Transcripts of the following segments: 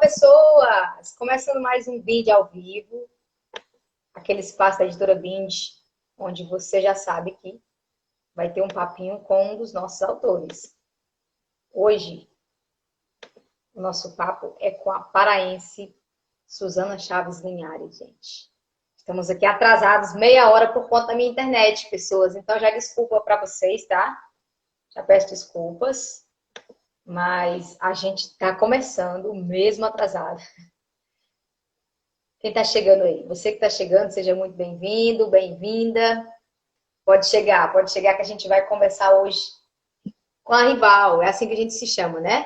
pessoas! Começando mais um vídeo ao vivo, aquele espaço da Editora Bind, onde você já sabe que vai ter um papinho com um dos nossos autores. Hoje, o nosso papo é com a paraense Susana Chaves Linhares, gente. Estamos aqui atrasados meia hora por conta da minha internet, pessoas. Então, já desculpa para vocês, tá? Já peço desculpas. Mas a gente está começando mesmo atrasado. Quem está chegando aí? Você que está chegando, seja muito bem-vindo, bem-vinda. Pode chegar que a gente vai conversar hoje com a Rival. É assim que a gente se chama, né?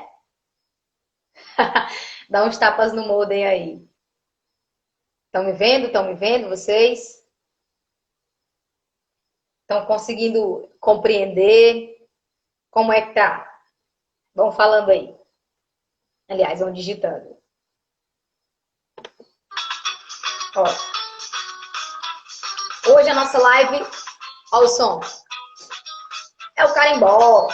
Dá uns tapas no modem aí. Estão me vendo? Estão me vendo vocês? Estão conseguindo compreender? Como é que tá? Vão falando aí. Aliás, vão digitando. Ó. Hoje a nossa live, ó o som, é o carimbó.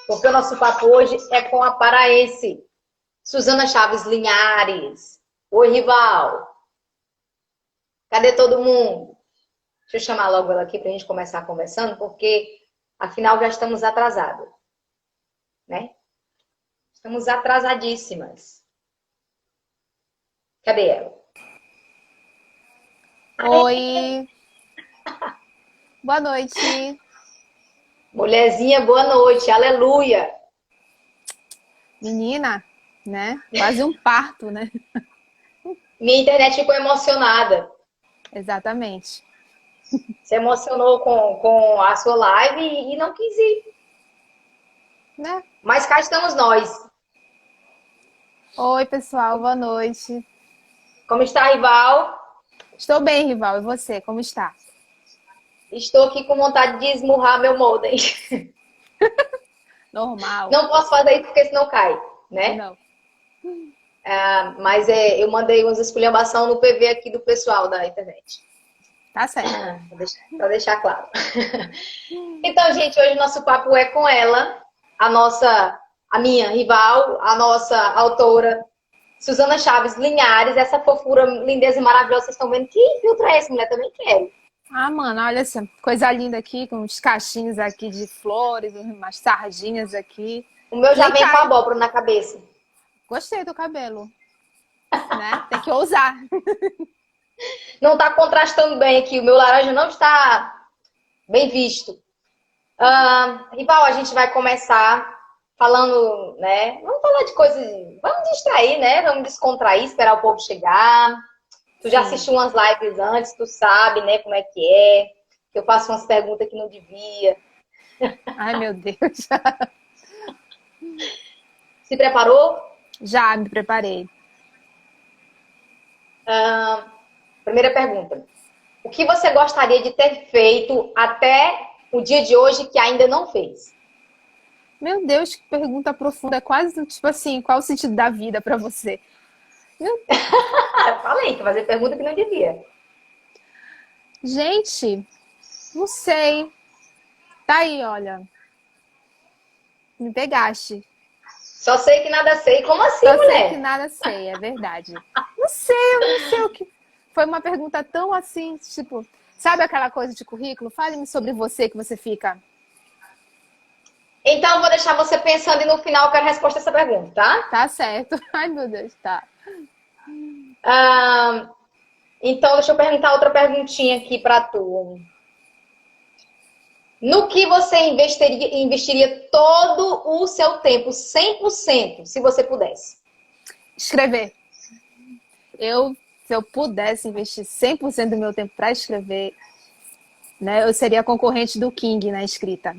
Porque o nosso papo hoje é com a paraense Susana Chaves Linhares. Oi, Rival. Cadê todo mundo? Deixa eu chamar logo ela aqui para a gente começar conversando, porque afinal já estamos atrasados, né? Estamos atrasadíssimas. Cadê ela? Oi, boa noite. Mulherzinha, boa noite, aleluia. Menina, né? Quase um parto, né? Minha internet ficou emocionada. Exatamente. Se emocionou com a sua live e não quis ir. Né? Mas cá estamos nós. Oi, pessoal, boa noite. Como está, Rival? Estou bem, Rival, e você, como está? Estou aqui com vontade de esmurrar meu modem. Normal. Não posso fazer isso porque senão cai, né? Não, Mas eu mandei umas esculhambação no PV aqui do pessoal da internet. tá certo. Para deixar claro. Então, gente, hoje o nosso papo é com ela, a minha rival, a nossa autora, Susana Chaves Linhares, essa fofura, lindeza e maravilhosa. Vocês estão vendo? Que filtro é esse, mulher? Também quero. Ah, mano, olha essa coisa linda aqui, com uns cachinhos aqui de flores, umas sardinhas aqui. O meu já Nem vem com cai. abóbora na cabeça. Gostei do cabelo, né? Tem que ousar. Não está contrastando bem aqui. O meu laranja não está bem visto. Rival, a gente vai começar falando, né? Vamos falar de coisas. Vamos distrair, né? Vamos descontrair, esperar o povo chegar. Tu já Sim. assistiu umas lives antes, tu sabe, né, como é que é. Eu faço umas perguntas que não devia. Ai, meu Deus. Se preparou? Já me preparei. Primeira pergunta. O que você gostaria de ter feito até o dia de hoje que ainda não fez? Meu Deus, que pergunta profunda. É quase tipo assim, qual o sentido da vida pra você? Meu- Eu falei que fazer pergunta que não devia. Gente, não sei. Tá aí, olha. Me pegaste. Só sei que nada sei. Como assim, Só sei que mulher? nada sei, é verdade. Não sei, eu não sei o que. Foi uma pergunta tão assim, tipo, sabe aquela coisa de currículo? Fale-me sobre você que você fica. Então, eu vou deixar você pensando e no final eu quero a resposta a essa pergunta, tá? Tá certo. Ai, meu Deus, tá. Então, deixa eu perguntar outra perguntinha aqui pra tu. No que você investiria todo o seu tempo, 100%, se você pudesse? Escrever. Se eu pudesse investir 100% do meu tempo para escrever, né, eu seria concorrente do King na escrita.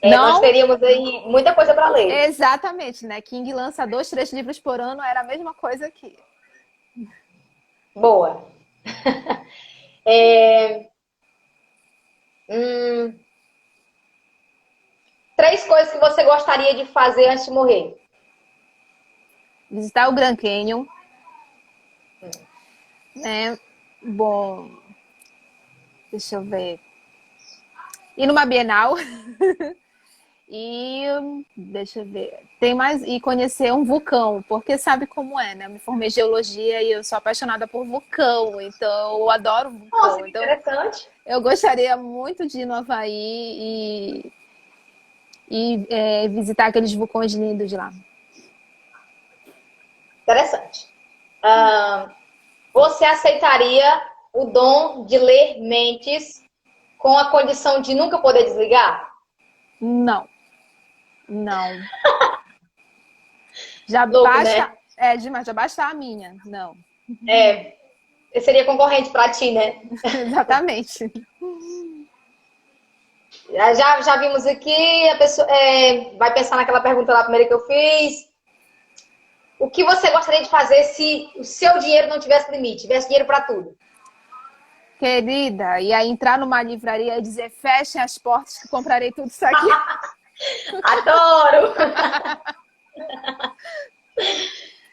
Nós Não teríamos aí muita coisa para ler. exatamente, né? King lança 2, 3 livros por ano, era a mesma coisa aqui. Boa. É, hum, 3 coisas que você gostaria de fazer antes de morrer. Visitar o Grand Canyon, né? Bom, deixa eu ver. Ir numa Bienal E deixa eu ver. Tem mais e conhecer um vulcão, porque sabe como é, né? Eu me formei em geologia e eu sou apaixonada por vulcão, então eu adoro Nossa, vulcão. que Então interessante. eu gostaria muito de ir no Havaí visitar aqueles vulcões lindos lá. Interessante. Ah, você aceitaria o dom de ler mentes com a condição de nunca poder desligar? Não, não. Já Louco, basta, né? é demais, já basta a minha. Não, É, seria concorrente para ti, né? exatamente. Já vimos aqui, a pessoa vai pensar naquela pergunta lá primeira que eu fiz. O que você gostaria de fazer se o seu dinheiro não tivesse limite, tivesse dinheiro para tudo? Querida, e aí entrar numa livraria e dizer fechem as portas que comprarei tudo isso aqui. Adoro!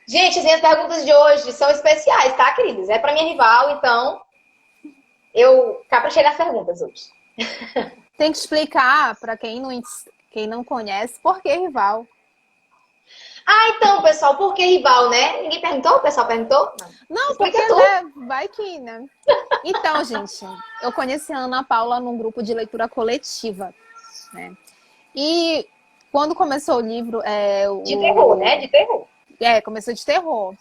Gente, as minhas perguntas de hoje são especiais, tá, queridas? É para minha rival, então eu caprichei nas perguntas hoje. Tem que explicar para quem não conhece por que rival. Ah, então, pessoal, por que rival, né? Ninguém perguntou? O pessoal perguntou? Não. Não, porque, Explica tu. né, vai que, né? Então, gente, eu conheci a Ana Paula num grupo de leitura coletiva, né? E quando começou o livro, De terror, né? De terror. começou de terror.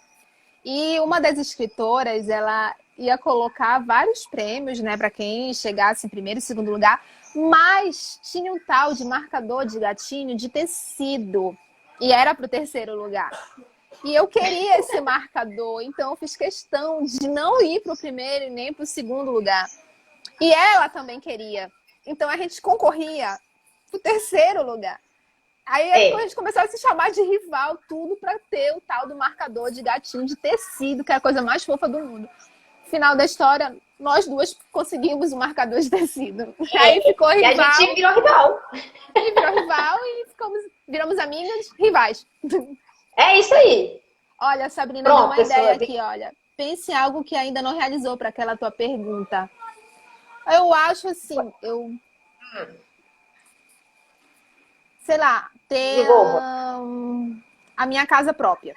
E uma das escritoras, ela ia colocar vários prêmios, né, para quem chegasse em primeiro e segundo lugar, mas tinha um tal de marcador de gatinho de tecido e era para o terceiro lugar. E eu queria esse marcador, então eu fiz questão de não ir para o primeiro e nem para o segundo lugar. E ela também queria. Então a gente concorria para o terceiro lugar. Aí a É. gente começou a se chamar de rival, tudo para ter o tal do marcador de gatinho de tecido, que é a coisa mais fofa do mundo. Final da história, nós duas conseguimos o marcador de tecido. Aí ficou E a gente rival, virou rival. e virou rival e viramos amigas, rivais. É isso aí. Olha, a Sabrina deu Pronto, uma ideia pessoal. aqui, olha. Pense em algo que ainda não realizou para aquela tua pergunta. Eu acho assim, sei lá, ter Desenvolva. a minha casa própria.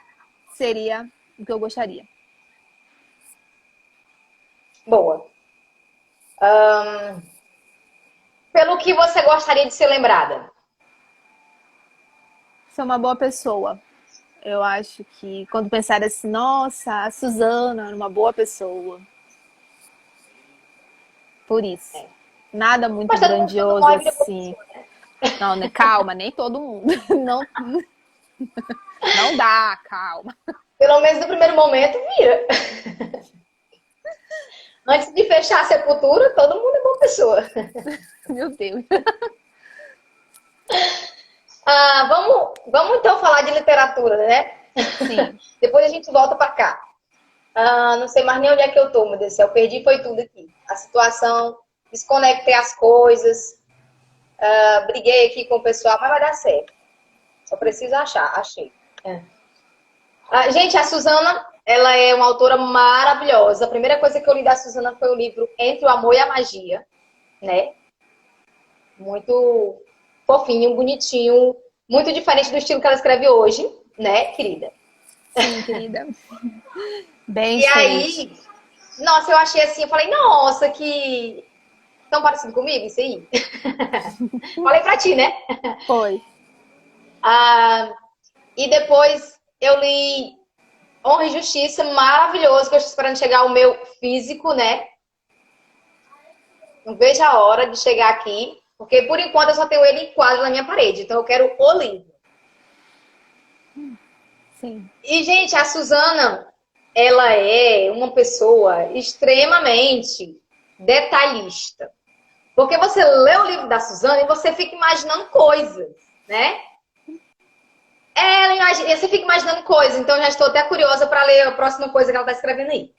Seria o que eu gostaria. Boa. Pelo que você gostaria de ser lembrada? Ser uma boa pessoa. Eu acho que quando pensar assim, nossa, a Suzana era uma boa pessoa. Por isso. Nada muito Mas todo mundo grandioso morre e vira boa assim. pessoa, né? Não, né? Calma, nem todo mundo. Não, não dá, calma. Pelo menos no primeiro momento, vira. Antes de fechar a sepultura, todo mundo é boa pessoa. Meu Deus. Vamos então falar de literatura, né? Sim. Depois a gente volta para cá. Não sei mais nem onde é que eu tô, meu Deus do céu. Perdi foi tudo aqui. A situação, desconectei as coisas, briguei aqui com o pessoal, mas vai dar certo. Só preciso achar, achei. Gente, a Suzana, ela é uma autora maravilhosa. A primeira coisa que eu li da Suzana foi o livro Entre o Amor e a Magia, né? Muito fofinho, bonitinho, muito diferente do estilo que ela escreve hoje, né, querida? Sim, querida. Bem E diferente. aí, nossa, eu achei assim, eu falei, nossa, que tão parecido comigo isso aí. Falei pra ti, né? Foi. E depois eu li Honra e Justiça, maravilhoso, que eu estou esperando chegar o meu físico, né? Não vejo a hora de chegar aqui, porque por enquanto eu só tenho ele em quadro na minha parede, então eu quero o livro. Sim. E, gente, a Suzana, ela é uma pessoa extremamente detalhista. Porque você lê o livro da Suzana e você fica imaginando coisas, né? Você fica imaginando coisas, então já estou até curiosa para ler a próxima coisa que ela está escrevendo aí.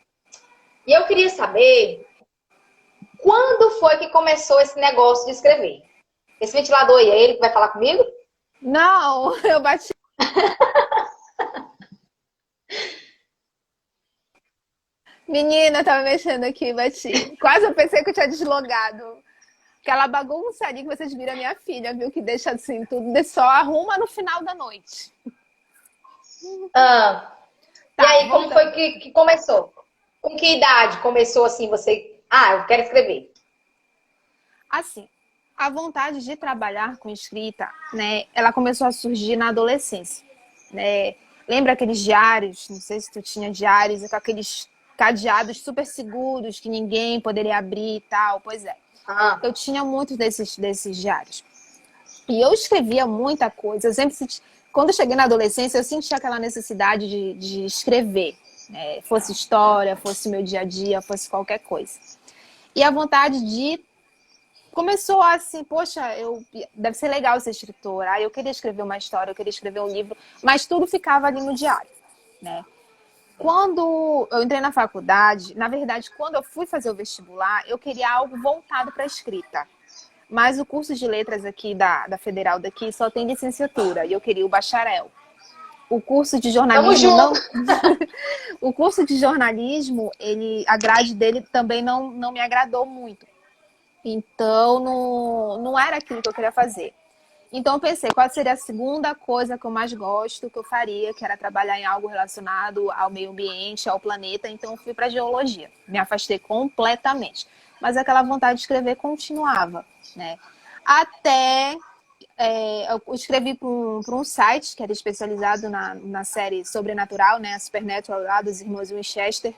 E eu queria saber quando foi que começou esse negócio de escrever? Esse ventilador aí, é ele que vai falar comigo? Não, eu bati. Menina, tava mexendo aqui, bati. Quase eu pensei que eu tinha deslogado. Aquela bagunça ali que vocês viram a minha filha, viu? Que deixa assim, tudo só arruma no final da noite. Ah, e Tá, aí, como foi voltando. que começou? Com que idade começou assim, você... Ah, eu quero escrever. Assim, a vontade de trabalhar com escrita, né? Ela começou a surgir na adolescência, né? Lembra aqueles diários? Não sei se tu tinha diários com aqueles cadeados super seguros que ninguém poderia abrir e tal. Pois é. Ah, Eu tinha muitos desses diários. E eu escrevia muita coisa. Eu sempre senti... Quando eu cheguei na adolescência, eu sentia aquela necessidade de escrever. Né? Fosse história, fosse meu dia a dia, fosse qualquer coisa. E a vontade de... Começou assim, poxa, deve ser legal ser escritora. Eu queria escrever uma história, eu queria escrever um livro, mas tudo ficava ali no diário, né? Quando eu entrei na faculdade, na verdade, quando eu fui fazer o vestibular, eu queria algo voltado para a escrita. Mas o curso de letras aqui da Federal daqui só tem licenciatura e eu queria o bacharel. O curso de tamo jornalismo não. junto. O curso de jornalismo, a grade dele também não me agradou muito. Então, não era aquilo que eu queria fazer. Então, eu pensei, qual seria a segunda coisa que eu mais gosto, que eu faria, que era trabalhar em algo relacionado ao meio ambiente, ao planeta. Então, eu fui para a geologia. Me afastei completamente. Mas aquela vontade de escrever continuava, né? Até eu escrevi para um site que era especializado na série Sobrenatural, né? A Supernatural, lá dos irmãos Winchester.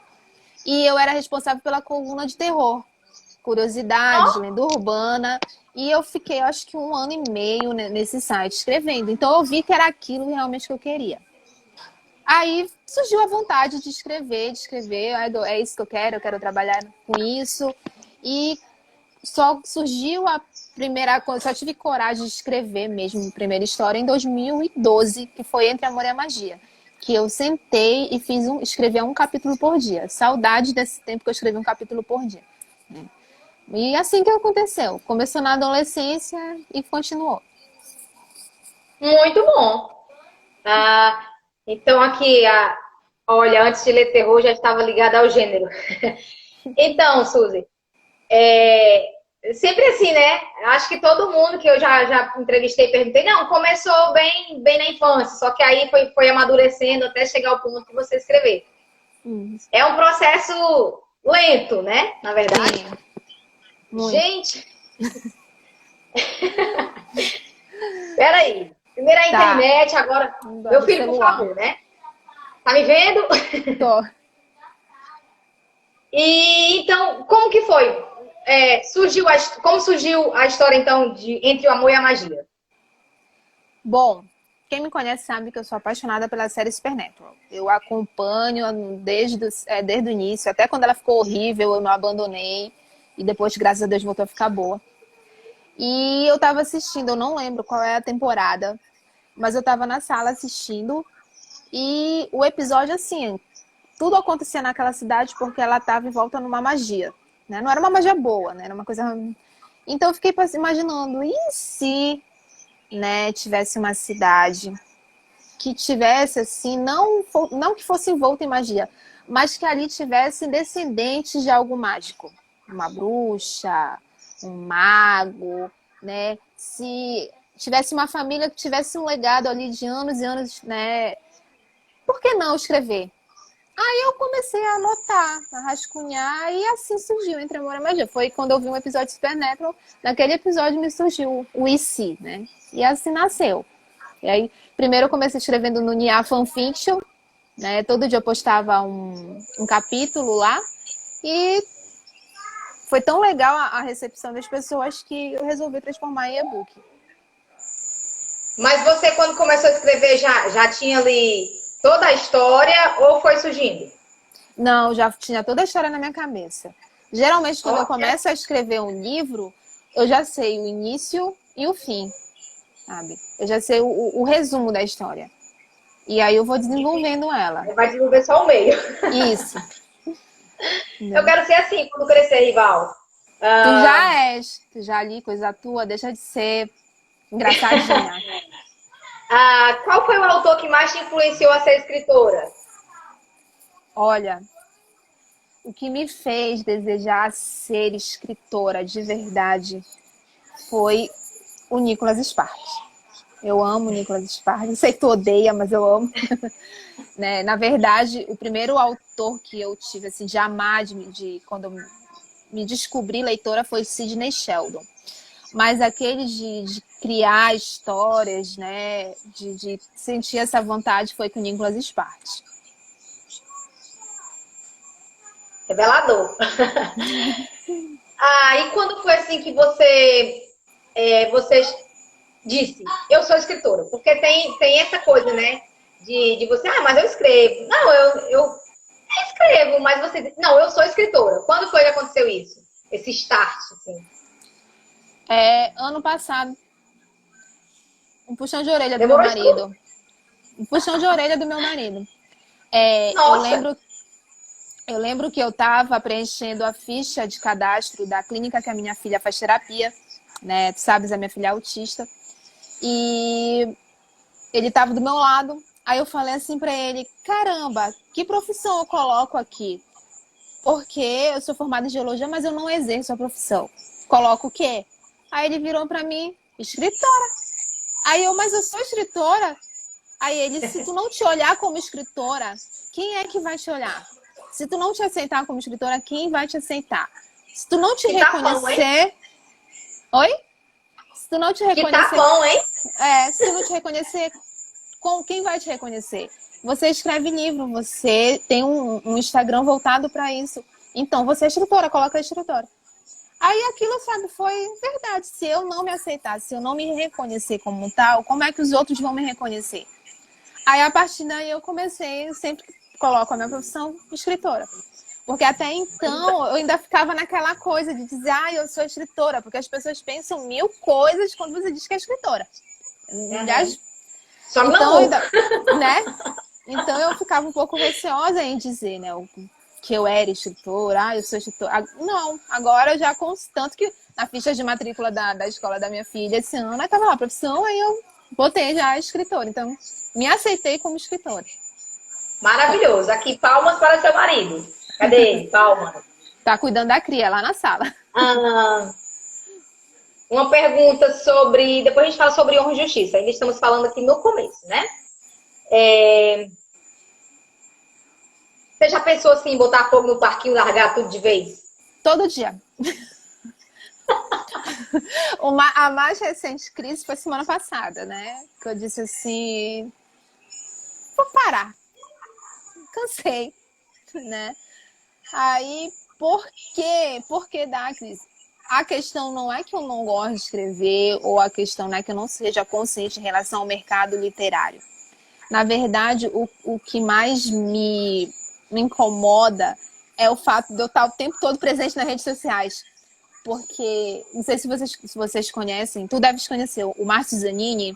E eu era responsável pela coluna de terror. Curiosidades, Ó, lenda urbana. E eu fiquei, acho que 1 ano e meio nesse site escrevendo. Então eu vi que era aquilo realmente que eu queria. Aí surgiu a vontade de escrever, é isso que eu quero trabalhar com isso. E só surgiu a primeira coisa, só tive coragem de escrever mesmo a primeira história em 2012, que foi Entre Amor e a Magia. Que eu sentei e escrevi um capítulo por dia. Saudade desse tempo que eu escrevi um capítulo por dia. E assim que aconteceu. Começou na adolescência e continuou. muito bom. Ah, então aqui, olha, antes de ler terror, já estava ligada ao gênero. Então, Suzy, é, sempre assim, né? Acho que todo mundo que eu já entrevistei, perguntei, não, começou bem na infância, só que aí foi amadurecendo até chegar ao ponto de você escrever. Hum, É um processo lento, né? Na verdade. sim, muito. Gente, peraí. Primeiro a Tá. internet, agora. Meu Agora o filho, por celular. favor, né? Tá me vendo? Tô. E então, como que foi? Como surgiu a história, então, de Entre o Amor e a Magia? Bom, quem me conhece sabe que eu sou apaixonada pela série Supernatural. Eu acompanho desde o início, até quando ela ficou horrível, eu não abandonei. E depois, graças a Deus, voltou a ficar boa. E eu tava assistindo, eu não lembro qual é a temporada, mas eu tava na sala assistindo. E o episódio, assim, tudo acontecia naquela cidade porque ela tava em volta numa magia. Né? Não era uma magia boa, né? Era uma coisa. Então eu fiquei imaginando, e se, né, tivesse uma cidade que tivesse assim, não que fosse envolta em magia, mas que ali tivesse descendentes de algo mágico, uma bruxa, um mago, né? Se tivesse uma família que tivesse um legado ali de anos e anos, né? Por que não escrever? Aí eu comecei a anotar, a rascunhar, e assim surgiu Entre Amor e Magia. Foi quando eu vi um episódio de Supernatural, naquele episódio me surgiu o E se, né? E assim nasceu. E aí, primeiro eu comecei escrevendo no Nia Fanfiction, né? Todo dia eu postava um capítulo lá, e foi tão legal a recepção das pessoas que eu resolvi transformar em e-book. Mas você, quando começou a escrever, já tinha ali toda a história ou foi surgindo? Não, já tinha toda a história na minha cabeça. Geralmente, quando eu Olha, começo a escrever um livro, eu já sei o início e o fim, sabe? Eu já sei o resumo da história. E aí eu vou desenvolvendo ela. vai desenvolver só o meio. Isso. Eu Entendeu? quero ser assim quando crescer, Rival. Tu Ah, já és, tu já ali, coisa tua, deixa de ser engraçadinha. qual foi o autor que mais te influenciou a ser escritora? Olha, o que me fez desejar ser escritora de verdade foi o Nicholas Sparks. Eu amo o Nicholas Sparks. Não sei se tu odeia, mas eu amo. Né? Na verdade, o primeiro autor que eu tive assim, de amar, quando eu me descobri leitora, foi Sidney Sheldon. Mas aquele de criar histórias, né? De sentir essa vontade foi com o Nicholas Sparks. Revelador. E quando foi assim que você disse, eu sou escritora? Porque tem essa coisa, né? De você, mas eu escrevo. Não, eu escrevo, mas você diz, não, eu sou escritora. Quando foi que aconteceu isso? Esse start, assim? Ano passado. Um puxão de orelha do Demorou meu marido. Um puxão de orelha do meu marido. Nossa! Eu lembro que eu estava preenchendo a ficha de cadastro da clínica que a minha filha faz terapia, né? Tu sabes, a minha filha é autista. E ele estava do meu lado. Aí eu falei assim para ele, caramba, que profissão eu coloco aqui? Porque eu sou formada em geologia, mas eu não exerço a profissão. Coloco o quê? Aí ele virou para mim, escritora. Aí mas eu sou escritora? Aí ele, se tu não te olhar como escritora, quem é que vai te olhar? Se tu não te aceitar como escritora, quem vai te aceitar? Se tu não te reconhecer... Oi? Se tu não te reconhecer... Que tá bom, hein? Se tu não te reconhecer, quem vai te reconhecer? Você escreve livro, você tem um Instagram voltado para isso. Então, você é escritora, coloca escritora. Aí aquilo, sabe, foi verdade. Se eu não me aceitar, se eu não me reconhecer como tal, como é que os outros vão me reconhecer? Aí, a partir daí, eu comecei, sempre coloco a minha profissão escritora. Porque até então, eu ainda ficava naquela coisa de dizer, eu sou escritora, porque as pessoas pensam 1000 coisas quando você diz que é escritora. Só então, não. Né? Então, eu ficava um pouco receosa em dizer, né, que eu era escritora, eu sou escritora. Não, agora eu já consto, tanto que na ficha de matrícula da escola da minha filha esse ano, estava lá, profissão, aí eu botei já escritora. Então, me aceitei como escritora. Maravilhoso. Aqui, palmas para seu marido. Cadê ele? Palmas. Tá cuidando da cria lá na sala. Uma pergunta sobre... Depois a gente fala sobre honra e justiça. Ainda estamos falando aqui no começo, né? Você já pensou assim, em botar fogo no parquinho e largar tudo de vez? Todo dia. A mais recente crise foi semana passada, né? Que eu disse assim... Vou parar. Cansei, né? Aí, por quê? Por que dá a crise? A questão não é que eu não gosto de escrever, ou a questão não é que eu não seja consciente em relação ao mercado literário. Na verdade, o que mais me incomoda é o fato de eu estar o tempo todo presente nas redes sociais. Porque, não sei se vocês conhecem, tu deves conhecer, o Márcio Zanini,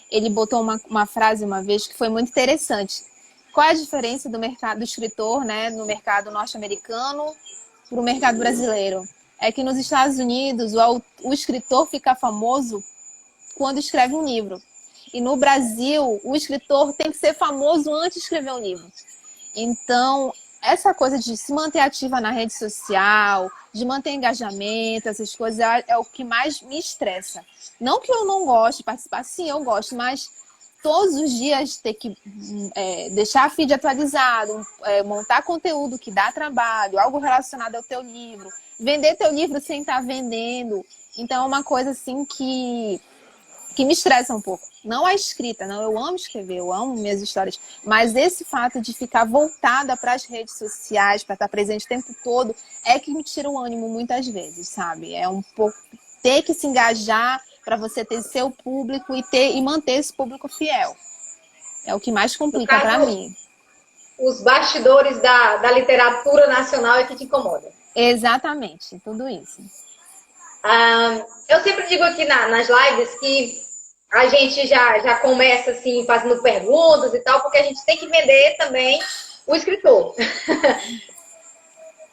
ele botou uma frase uma vez que foi muito interessante. Qual é a diferença do mercado do escritor, né, no mercado norte-americano para o mercado brasileiro? É que nos Estados Unidos o escritor fica famoso quando escreve um livro. E no Brasil, o escritor tem que ser famoso antes de escrever um livro. Então, essa coisa de se manter ativa na rede social, de manter engajamento, essas coisas, é o que mais me estressa. Não que eu não goste de participar, sim, eu gosto, mas todos os dias ter que deixar a feed atualizado, montar conteúdo que dá trabalho, algo relacionado ao teu livro, vender teu livro sem estar vendendo. Então, é uma coisa assim que me estressa um pouco. Não a escrita, não. Eu amo escrever, eu amo minhas histórias. Mas esse fato de ficar voltada para as redes sociais, para estar presente o tempo todo, é que me tira o ânimo muitas vezes, sabe? É um pouco ter que se engajar para você ter seu público e manter esse público fiel. É o que mais complica para mim. Os bastidores da literatura nacional é que te incomoda. Exatamente, tudo isso. Eu sempre digo aqui nas lives que a gente já começa assim fazendo perguntas e tal, porque a gente tem que vender também o escritor.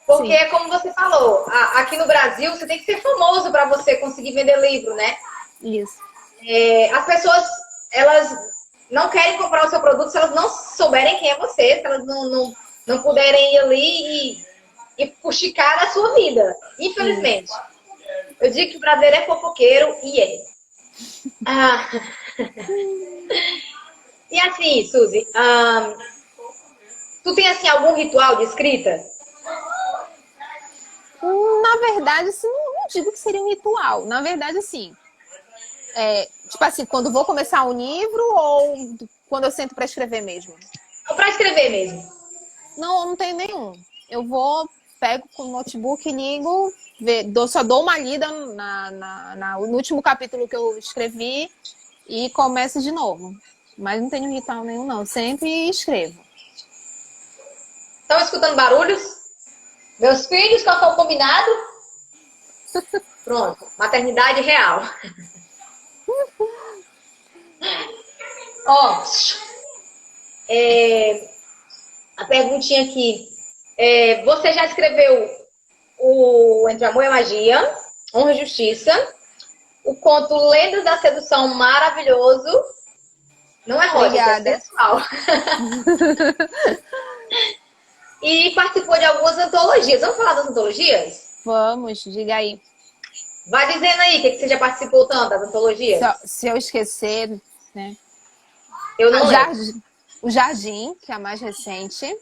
Porque Sim. é como você falou, aqui no Brasil você tem que ser famoso para você conseguir vender livro, né? Isso. As pessoas, elas não querem comprar o seu produto se elas não souberem quem é você, se elas não puderem ir ali e fuxicar a sua vida, infelizmente. Eu digo que o brasileiro é fofoqueiro e é. Ah. E assim, Suzy, tu tem assim algum ritual de escrita? Na verdade, assim, não digo que seria um ritual. Na verdade, assim, tipo assim, quando vou começar um livro ou quando eu sento para escrever mesmo? Ou pra escrever mesmo? Não, não tenho nenhum. Eu vou, pego com o notebook, ligo, só dou uma lida no último capítulo que eu escrevi e começo de novo. Mas não tenho ritual nenhum, não. Sempre escrevo. Estão escutando barulhos? Meus filhos, qual foi o combinado? Pronto, maternidade real. Ó, a perguntinha aqui. Você já escreveu o Entre Amor e Magia, Honra e Justiça, o conto Lendas da Sedução maravilhoso. Não é Roger, é Obrigada. sensual. E participou de algumas antologias. Vamos falar das antologias? Vamos, diga aí. Vai dizendo aí o que você já participou tanto das antologias. Se eu esquecer, né? Eu não lembro. O Jardim, que é a mais recente.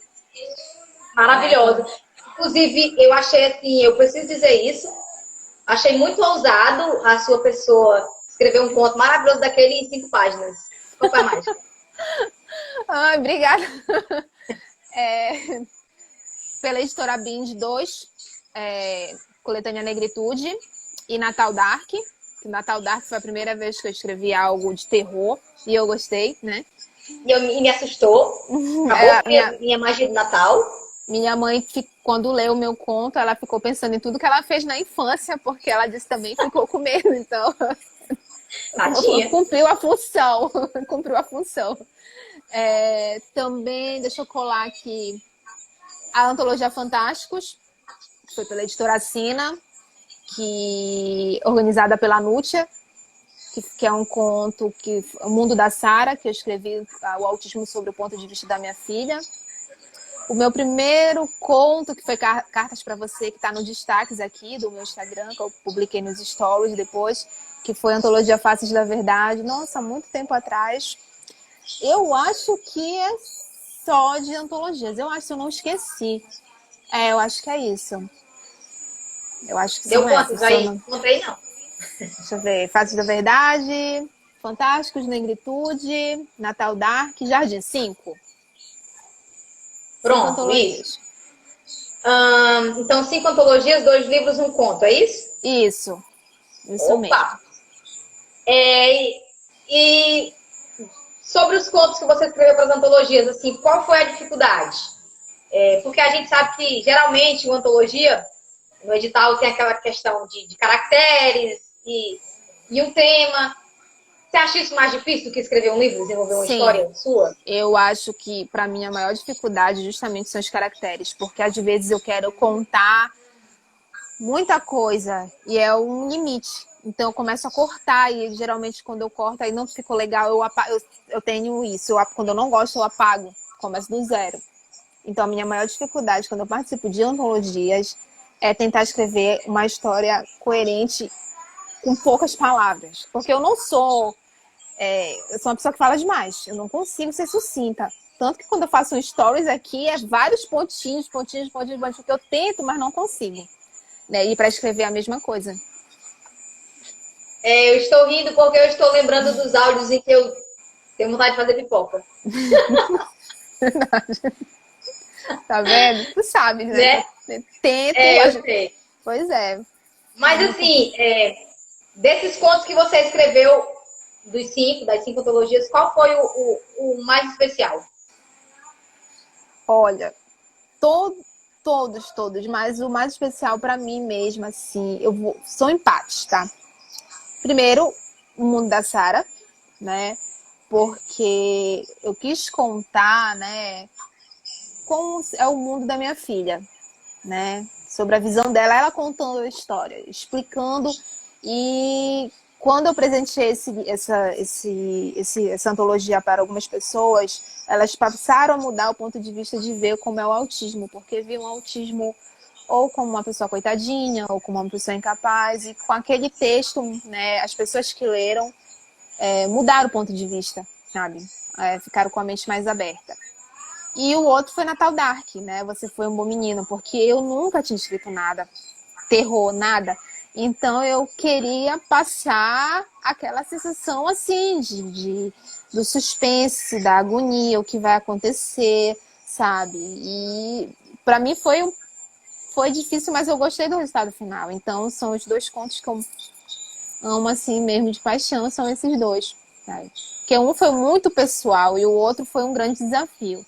Maravilhosa. Inclusive, eu achei assim, eu preciso dizer isso. Achei muito ousado a sua pessoa escrever um conto maravilhoso daquele em 5 páginas. Qual foi a mágica? Ai, obrigada. Pela editora Bind 2, Coletânea Negritude e Natal Dark. Natal Dark foi a primeira vez que eu escrevi algo de terror e eu gostei, né? E me assustou. Acabou minha magia de Natal. Minha mãe, quando leu o meu conto, ela ficou pensando em tudo que ela fez na infância, porque ela disse também que ficou com medo, então cumpriu a função. Cumpriu a função. Também, deixa eu colar aqui, a Antologia Fantásticos, que foi pela editora Sina, organizada pela Nútia, que é um conto, o Mundo da Sara, que eu escrevi o autismo sobre o ponto de vista da minha filha. O meu primeiro conto, que foi Cartas para Você, que está no destaques aqui do meu Instagram, que eu publiquei nos stories depois, que foi a Antologia Faces da Verdade. Nossa, há muito tempo atrás. Eu acho que é só de antologias. Eu acho que eu não esqueci. Eu acho que é isso. Eu acho que Deu são quantos essas. aí? Não contei, não. Deixa eu ver. Faces da Verdade, Fantásticos, Negritude, Natal Dark, Jardim. 5. Pronto, Antologias. isso. Então, 5 antologias, 2 livros, 1 conto, é isso? Isso Opa! mesmo. E sobre os contos que você escreveu para as antologias, assim, qual foi a dificuldade? Porque a gente sabe que, geralmente, uma antologia, no edital, tem aquela questão de caracteres e um tema. Você acha isso mais difícil do que escrever um livro, desenvolver uma Sim, história sua? eu acho que, para mim, a maior dificuldade justamente são os caracteres, porque às vezes eu quero contar muita coisa e é um limite. Então eu começo a cortar e geralmente quando eu corto aí não ficou legal, eu tenho isso. Quando eu não gosto, eu apago, começo do zero. Então a minha maior dificuldade quando eu participo de antologias é tentar escrever uma história coerente com poucas palavras. Porque eu não sou... eu sou uma pessoa que fala demais. Eu não consigo ser sucinta. Tanto que quando eu faço um stories aqui, é vários pontinhos, que eu tento, mas não consigo. Né? E para escrever a mesma coisa. Eu estou rindo porque eu estou lembrando dos áudios em que eu tenho vontade de fazer pipoca. Tá vendo? Tu sabe, né? Tento. Eu sei. Pois é. Mas assim, desses contos que você escreveu, das 5 antologias, qual foi o mais especial? Olha, todos, mas o mais especial para mim mesma, assim, são empates, tá? Primeiro, o Mundo da Sara, né? Porque eu quis contar, né, como é o mundo da minha filha, né? Sobre a visão dela, ela contando a história, explicando. E quando eu presenteei essa antologia para algumas pessoas, elas passaram a mudar o ponto de vista de ver como é o autismo, porque viam o autismo ou como uma pessoa coitadinha, ou como uma pessoa incapaz. E com aquele texto, né, as pessoas que leram mudaram o ponto de vista, sabe? Ficaram com a mente mais aberta. E o outro foi Natal Dark, né? Você foi um bom menino, porque eu nunca tinha escrito nada, terror, nada. Então eu queria passar aquela sensação assim do suspense, da agonia, o que vai acontecer, sabe? E para mim foi difícil, mas eu gostei do resultado final. Então são os dois contos que eu amo assim mesmo de paixão, são esses dois, sabe? Porque um foi muito pessoal e o outro foi um grande desafio.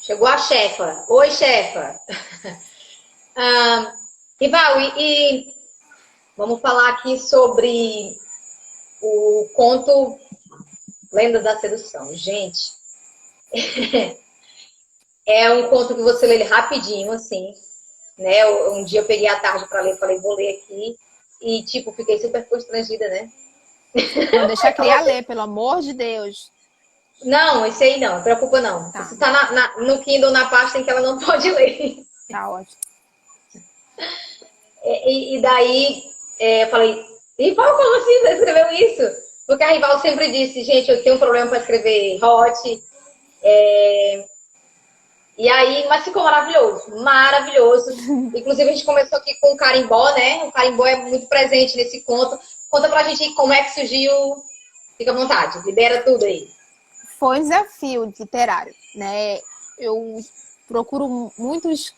Chegou a chefa. Oi, chefa. Rival, e vamos falar aqui sobre o conto Lendas da Sedução. Gente, é um conto que você lê ele rapidinho, assim, né? Um dia eu peguei a tarde para ler, falei, vou ler aqui. E, tipo, fiquei super constrangida, né? Não deixa a criar ler, pelo amor de Deus. Não, esse aí não, preocupa não. Tá. Se tá no Kindle, na pasta em que ela não pode ler. Tá ótimo. E daí, eu falei, Rival, como assim você escreveu isso? Porque a Rival sempre disse, gente, eu tenho um problema para escrever hot. E aí, mas ficou maravilhoso, maravilhoso. Inclusive, a gente começou aqui com o carimbó, né? O carimbó é muito presente nesse conto. Conta pra gente como é que surgiu. Fica à vontade, libera tudo aí. Foi um desafio literário, né? Eu procuro muitos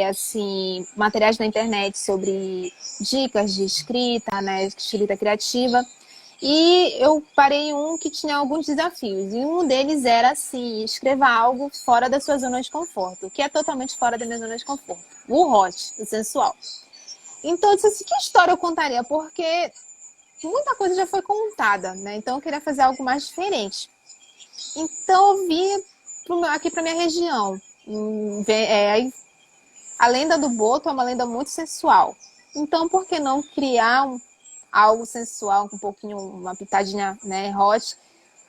assim, materiais na internet sobre dicas de escrita, né? Escrita criativa. E eu parei em um que tinha alguns desafios. E um deles era, assim, escreva algo fora da sua zona de conforto, que é totalmente fora da minha zona de conforto. O hot, o sensual. Então, eu disse assim, que história eu contaria? Porque muita coisa já foi contada, né? Então, eu queria fazer algo mais diferente. Então, eu vim aqui para minha região. A lenda do Boto é uma lenda muito sensual. Então, por que não criar algo sensual, com um pouquinho, uma pitadinha, né, hot,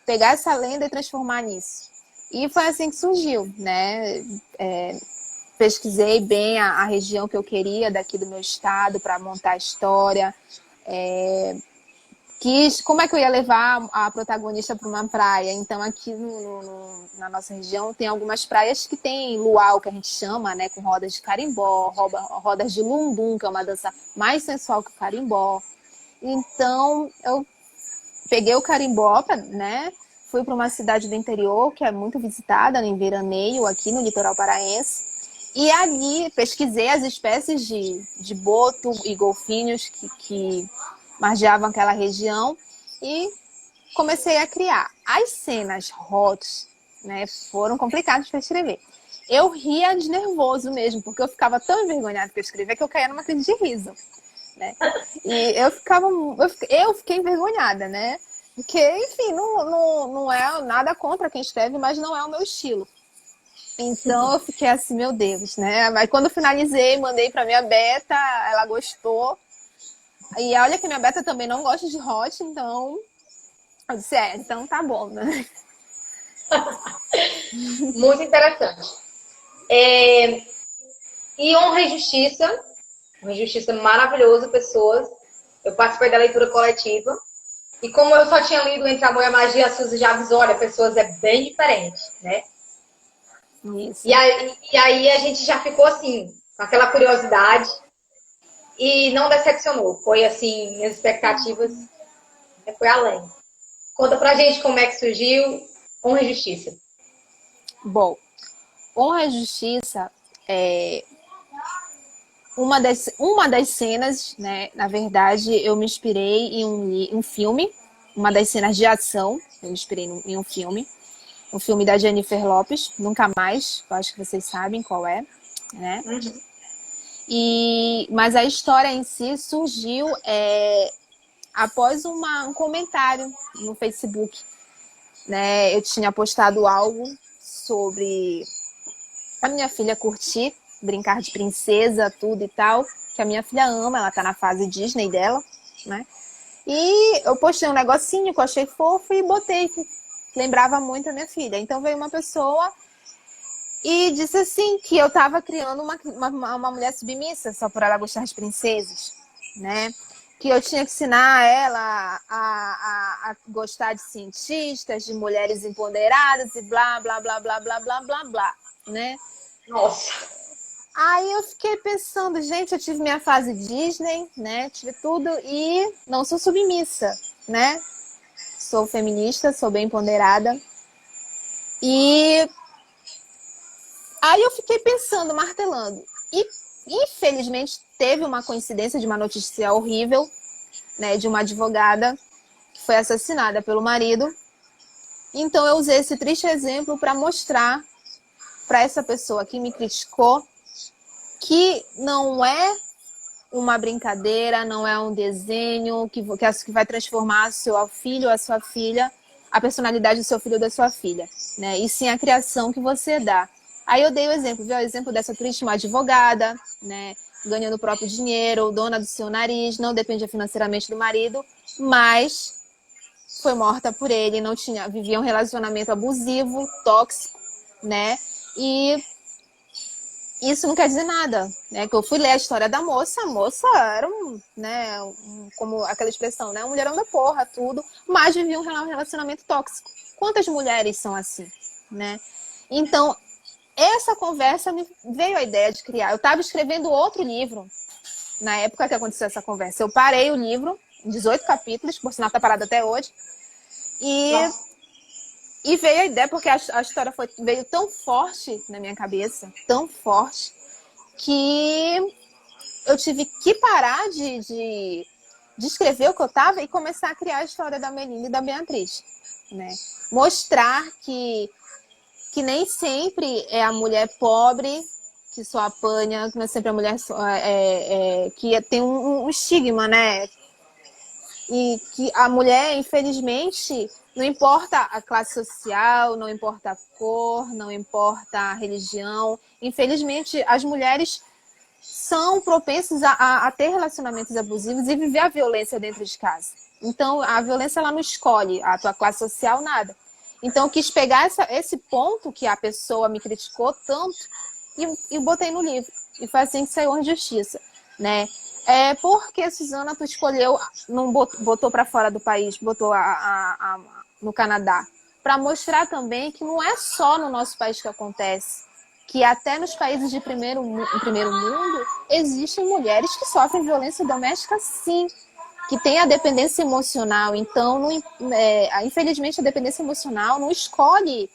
pegar essa lenda e transformar nisso? E foi assim que surgiu, né? Pesquisei bem a região que eu queria daqui do meu estado para montar a história. Como é que eu ia levar a protagonista para uma praia? Então, aqui na nossa região, tem algumas praias que tem luau, que a gente chama, né? Com rodas de carimbó, rodas de lumbum, que é uma dança mais sensual que o carimbó. Então, eu peguei o carimbó, né? Fui para uma cidade do interior, que é muito visitada, em veraneio, aqui no litoral paraense. E ali pesquisei as espécies de boto e golfinhos que margeavam aquela região e comecei a criar. As cenas hot, né, foram complicadas para escrever. Eu ria de nervoso mesmo, porque eu ficava tão envergonhada para escrever que eu caía numa crise de riso, né? E eu fiquei envergonhada, né? Porque, enfim, não é nada contra quem escreve, mas não é o meu estilo. Então eu fiquei assim, meu Deus, né? Mas quando eu finalizei, mandei para minha beta, ela gostou. E olha que minha beta também não gosta de hot, então eu disse, então tá bom, né? Muito interessante. E Honra e Justiça. Honra e Justiça maravilhoso, pessoas. Eu participei da leitura coletiva. E como eu só tinha lido Entre Amor e a Magia, a Suzy já avisou, olha, pessoas, é bem diferente, né? Isso. E aí a gente já ficou assim, com aquela curiosidade. E não decepcionou. Foi assim, minhas expectativas foi além. Conta pra gente como é que surgiu Honra e Justiça. Bom, Honra e Justiça é uma das cenas, né? Na verdade, eu me inspirei em um filme, uma das cenas de ação, eu me inspirei em um filme da Jennifer Lopez, Nunca Mais, eu acho que vocês sabem qual é, né? Uhum. Mas a história em si surgiu após um comentário no Facebook, né? Eu tinha postado algo sobre a minha filha curtir, brincar de princesa, tudo e tal, que a minha filha ama, ela tá na fase Disney dela, né? E eu postei um negocinho que eu achei fofo e botei que lembrava muito a minha filha. Então veio uma pessoa E disse assim que eu estava criando uma mulher submissa só por ela gostar de princesas, né? Que eu tinha que ensinar ela a gostar de cientistas, de mulheres empoderadas e blá, blá, blá, blá, blá, blá, blá, blá, né? Nossa. Aí eu fiquei pensando, gente, eu tive minha fase Disney, né? Tive tudo e não sou submissa, né? Sou feminista, sou bem ponderada. E aí eu fiquei pensando, martelando. E infelizmente teve uma coincidência de uma notícia horrível, né, de uma advogada que foi assassinada pelo marido. Então eu usei esse triste exemplo para mostrar para essa pessoa que me criticou que não é uma brincadeira, não é um desenho que vai transformar seu filho ou a sua filha, a personalidade do seu filho ou da sua filha, né? E sim a criação que você dá. Aí eu dei o exemplo, viu? O exemplo dessa triste uma advogada, né? Ganhando o próprio dinheiro, dona do seu nariz, não dependia financeiramente do marido, mas foi morta por ele, não tinha, vivia um relacionamento abusivo, tóxico, né? E isso não quer dizer nada, né? Que eu fui ler a história da moça, a moça era como aquela expressão, né? Um mulherão da porra, tudo, mas vivia um relacionamento tóxico. Quantas mulheres são assim, né? Então, essa conversa me veio a ideia de criar. Eu estava escrevendo outro livro na época que aconteceu essa conversa. Eu parei o livro, em 18 capítulos, por sinal tá parado até hoje, e veio a ideia, porque a história veio tão forte na minha cabeça, tão forte, que eu tive que parar de escrever o que eu estava e começar a criar a história da Melinda e da Beatriz, né? Mostrar que nem sempre é a mulher pobre que só apanha, que não é sempre a mulher que tem um estigma, né? E que a mulher, infelizmente, não importa a classe social, não importa a cor, não importa a religião. Infelizmente, as mulheres são propensas a ter relacionamentos abusivos e viver a violência dentro de casa. Então, a violência ela não escolhe a tua classe social, nada. Então, eu quis pegar esse ponto que a pessoa me criticou tanto e botei no livro. E foi assim que saiu a Injustiça, né? Porque, Suzana, tu escolheu, não botou para fora do país, botou no Canadá, para mostrar também que não é só no nosso país que acontece, que até nos países de primeiro mundo existem mulheres que sofrem violência doméstica, sim, que tem a dependência emocional. Então, infelizmente, a dependência emocional não escolhe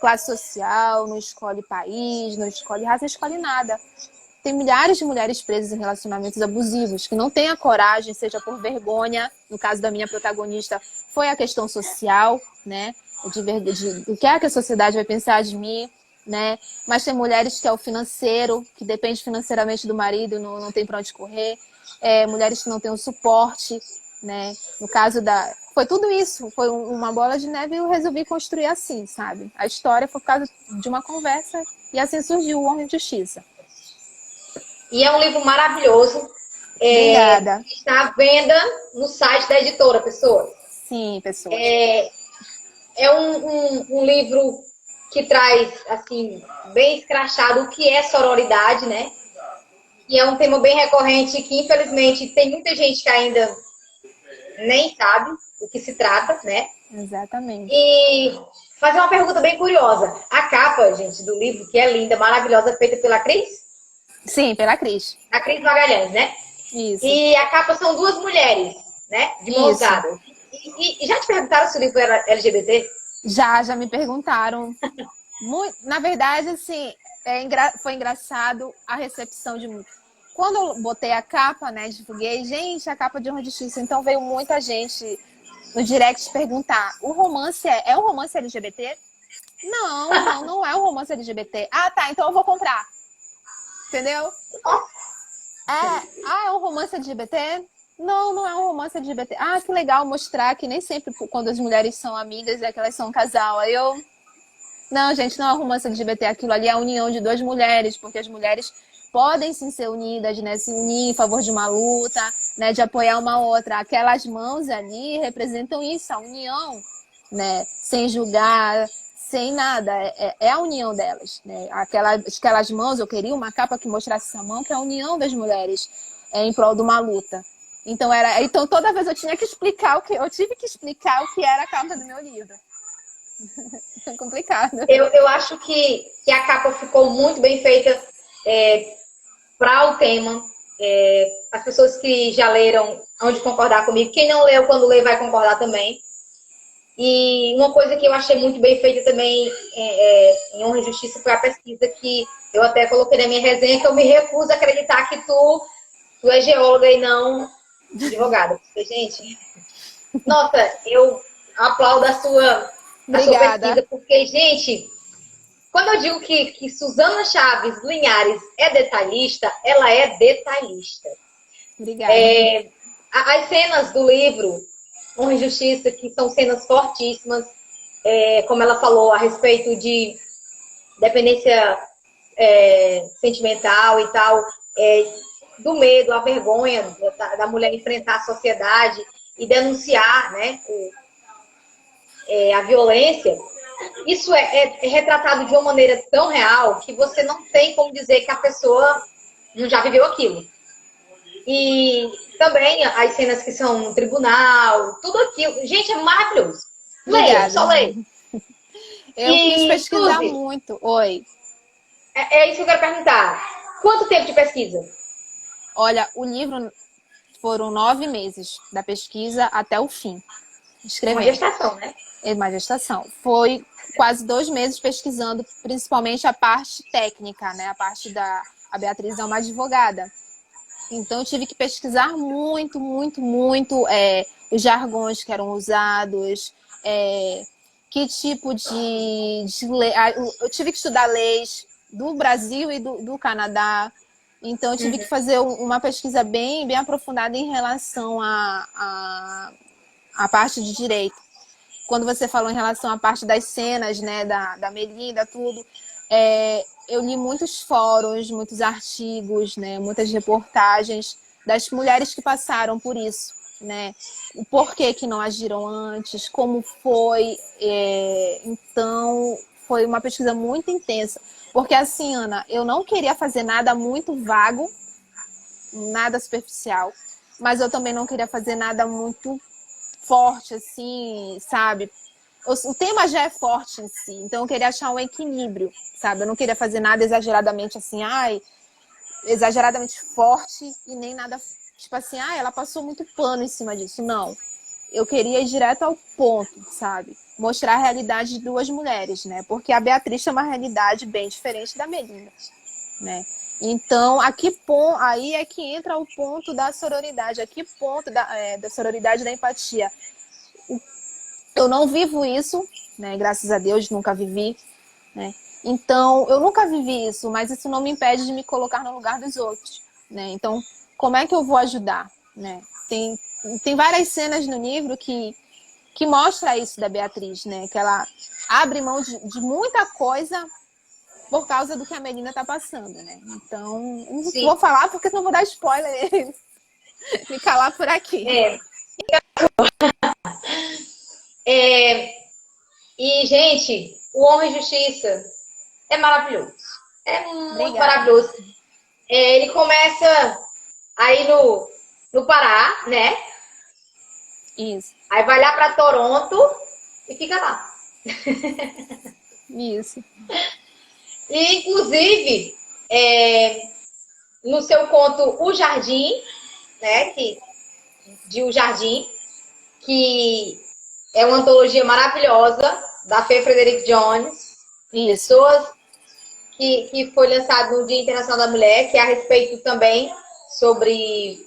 classe social, não escolhe país, não escolhe raça, não escolhe nada. Tem milhares de mulheres presas em relacionamentos abusivos que não têm a coragem, seja por vergonha, no caso da minha protagonista, foi a questão social, né? Do que é que a sociedade vai pensar de mim, né? Mas tem mulheres que é o financeiro, que depende financeiramente do marido, não tem para onde correr. Mulheres que não têm o suporte, né? No caso foi tudo isso, foi uma bola de neve e eu resolvi construir assim, sabe? A história foi por causa de uma conversa e assim surgiu o Homem de Justiça. E é um livro maravilhoso. Obrigada. Está à venda no site da editora, pessoas. Sim, pessoas. É um livro que traz, assim, bem escrachado o que é sororidade, né? E é um tema bem recorrente que, infelizmente, tem muita gente que ainda nem sabe o que se trata, né? Exatamente. E fazer uma pergunta bem curiosa. A capa, gente, do livro, que é linda, maravilhosa, feita pela Cris? Sim, pela Cris. A Cris Magalhães, né? Isso. E a capa são duas mulheres, né? De mãos dadas. E já te perguntaram se o livro era LGBT? Já me perguntaram. Na verdade, assim, foi engraçado a recepção de muito. Quando eu botei a capa, né, divulguei, gente, a capa de Honra e Justiça, então veio muita gente no direct perguntar, o romance é um romance LGBT? Não é um romance LGBT. Ah, tá, então eu vou comprar. Entendeu? É um romance LGBT? Não é um romance LGBT. Ah, que legal mostrar que nem sempre quando as mulheres são amigas é que elas são um casal. Aí eu... Não, gente, não é um romance LGBT. Aquilo ali é a união de duas mulheres, porque as mulheres podem sim ser unidas, né? Se unir em favor de uma luta, né? De apoiar uma outra. Aquelas mãos ali representam isso, a união, né? Sem julgar, sem nada, é a união delas, né? Aquelas mãos, eu queria uma capa que mostrasse essa mão, que é a união das mulheres em prol de uma luta. Então toda vez eu tinha que explicar eu tive que explicar o que era a capa do meu livro. Foi complicado. Eu acho que a capa ficou muito bem feita para o tema. As pessoas que já leram hão de concordar comigo. Quem não leu, quando lê, vai concordar também. E uma coisa que eu achei muito bem feita também em Honra e Justiça foi a pesquisa que eu até coloquei na minha resenha, que eu me recuso a acreditar que tu é geóloga e não advogada. Porque, gente, nossa, eu aplaudo a sua pesquisa, porque, gente, quando eu digo que Suzana Chaves Linhares é detalhista, ela é detalhista. Obrigada. As cenas do livro Honra e Justiça, que são cenas fortíssimas, como ela falou, a respeito de dependência sentimental e tal, do medo, a vergonha da mulher enfrentar a sociedade e denunciar, né, a violência. Isso é retratado de uma maneira tão real que você não tem como dizer que a pessoa não já viveu aquilo. E também as cenas que são no tribunal, tudo aquilo. Gente, é maravilhoso. Leia, só leia. Eu quis pesquisar muito. Oi. É isso que eu quero perguntar. Quanto tempo de pesquisa? Olha, o livro foram 9 meses da pesquisa até o fim. Escrevendo. Uma gestação, né? Uma gestação. Foi quase 2 meses pesquisando, principalmente a parte técnica, né? A parte a Beatriz é uma advogada. Então, eu tive que pesquisar muito, muito, muito os jargões que eram usados, que tipo de lei. Eu tive que estudar leis do Brasil e do Canadá. Então, eu tive que fazer uma pesquisa bem, bem aprofundada em relação à parte de direito. Quando você falou em relação à parte das cenas, né, da Melinda, tudo, eu li muitos fóruns, muitos artigos, né, muitas reportagens das mulheres que passaram por isso, né? O porquê que não agiram antes, como foi. Então, foi uma pesquisa muito intensa. Porque assim, Ana, eu não queria fazer nada muito vago, nada superficial, mas eu também não queria fazer nada muito forte, assim, sabe? O tema já é forte em si, então eu queria achar um equilíbrio, sabe? Eu não queria fazer nada exageradamente assim, exageradamente forte e nem nada, tipo assim, ela passou muito pano em cima disso. Não. Eu queria ir direto ao ponto, sabe? Mostrar a realidade de 2 mulheres, né? Porque a Beatriz tem uma realidade bem diferente da Melinda, né? Então, aí é que entra o ponto da sororidade, aqui ponto da sororidade e da empatia. Eu não vivo isso, né? Graças a Deus, nunca vivi, né? Então, eu nunca vivi isso, mas isso não me impede de me colocar no lugar dos outros, né? Então, como é que eu vou ajudar, né? Tem várias cenas no livro que mostra isso da Beatriz, né? Que ela abre mão de muita coisa por causa do que a Melina tá passando, né? Então, não vou falar porque não vou dar spoiler. Me calar por aqui. E, gente, o Honra e Justiça é maravilhoso. É muito maravilhoso. Ele começa aí no Pará, né? Isso. Aí vai lá para Toronto e fica lá. Isso. E, inclusive, no seu conto O Jardim, né? De O Jardim, que é uma antologia maravilhosa da Fê Frederick Jones. Isso. Pessoas que foi lançado no Dia Internacional da Mulher, que é a respeito também sobre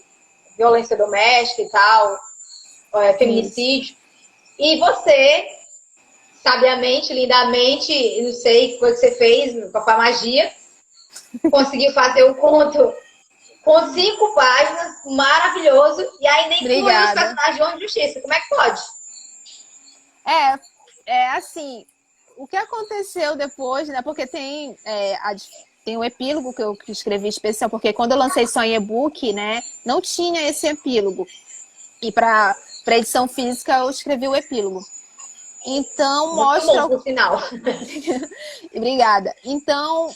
violência doméstica e tal, feminicídio. Isso. E você, sabiamente, lindamente, não sei o que você fez com a magia, conseguiu fazer um conto com 5 páginas, maravilhoso, e ainda inclui os personagens de Honra e Justiça. Como é que pode? Assim, o que aconteceu depois, né? Porque tem um epílogo que eu escrevi especial, porque quando eu lancei só em e-book, né, não tinha esse epílogo. E para edição física eu escrevi o epílogo. Então, Muito mostra... bom, por sinal. Obrigada. Então,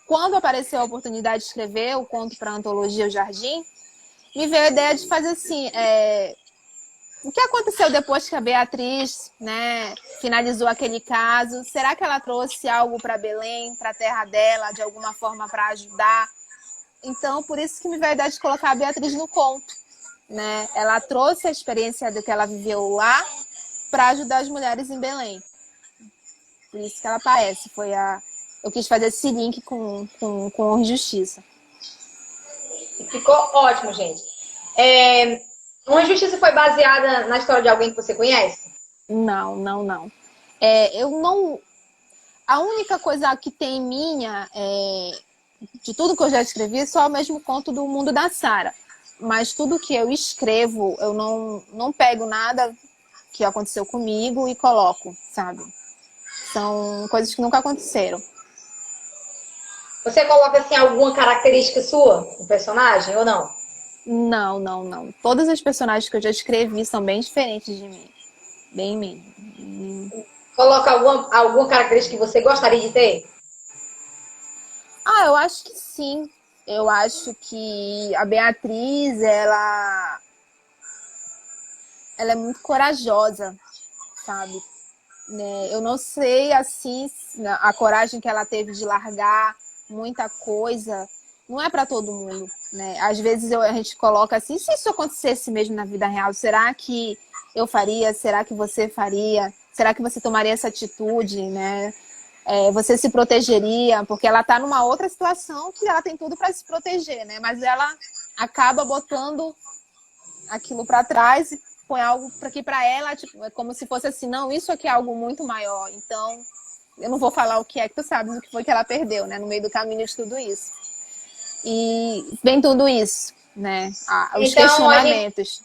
quando apareceu a oportunidade de escrever o conto para a antologia O Jardim, me veio a ideia de fazer assim, o que aconteceu depois que a Beatriz, né, finalizou aquele caso? Será que ela trouxe algo para Belém, para a terra dela, de alguma forma para ajudar? Então, por isso que me veio a ideia de colocar a Beatriz no conto, né? Ela trouxe a experiência do que ela viveu lá para ajudar as mulheres em Belém. Por isso que ela aparece. Eu quis fazer esse link com a Justiça. Ficou ótimo, gente. Uma Justiça foi baseada na história de alguém que você conhece? Não, não, não. Eu não... A única coisa que tem minha, de tudo que eu já escrevi, é só o mesmo conto do Mundo da Sara. Mas tudo que eu escrevo, eu não pego nada que aconteceu comigo e coloco, sabe? São coisas que nunca aconteceram. Você coloca, assim, alguma característica sua no personagem ou não? Não, não, não. Todas as personagens que eu já escrevi são bem diferentes de mim. Bem mesmo. Coloca alguma característica que você gostaria de ter? Eu acho que sim. Eu acho que a Beatriz, ela é muito corajosa, sabe? Eu não sei, assim, a coragem que ela teve de largar muita coisa. Não é para todo mundo, né? Às vezes a gente coloca assim, se isso acontecesse mesmo na vida real, será que eu faria? Será que você faria? Será que você tomaria essa atitude, né? Você se protegeria? Porque ela está numa outra situação que ela tem tudo para se proteger, né? Mas ela acaba botando aquilo para trás e põe algo que para ela, tipo, é como se fosse assim, não, isso aqui é algo muito maior. Então, eu não vou falar o que é, que tu sabes o que foi que ela perdeu, né? No meio do caminho de tudo isso. E vem tudo isso, né? Os Então, questionamentos.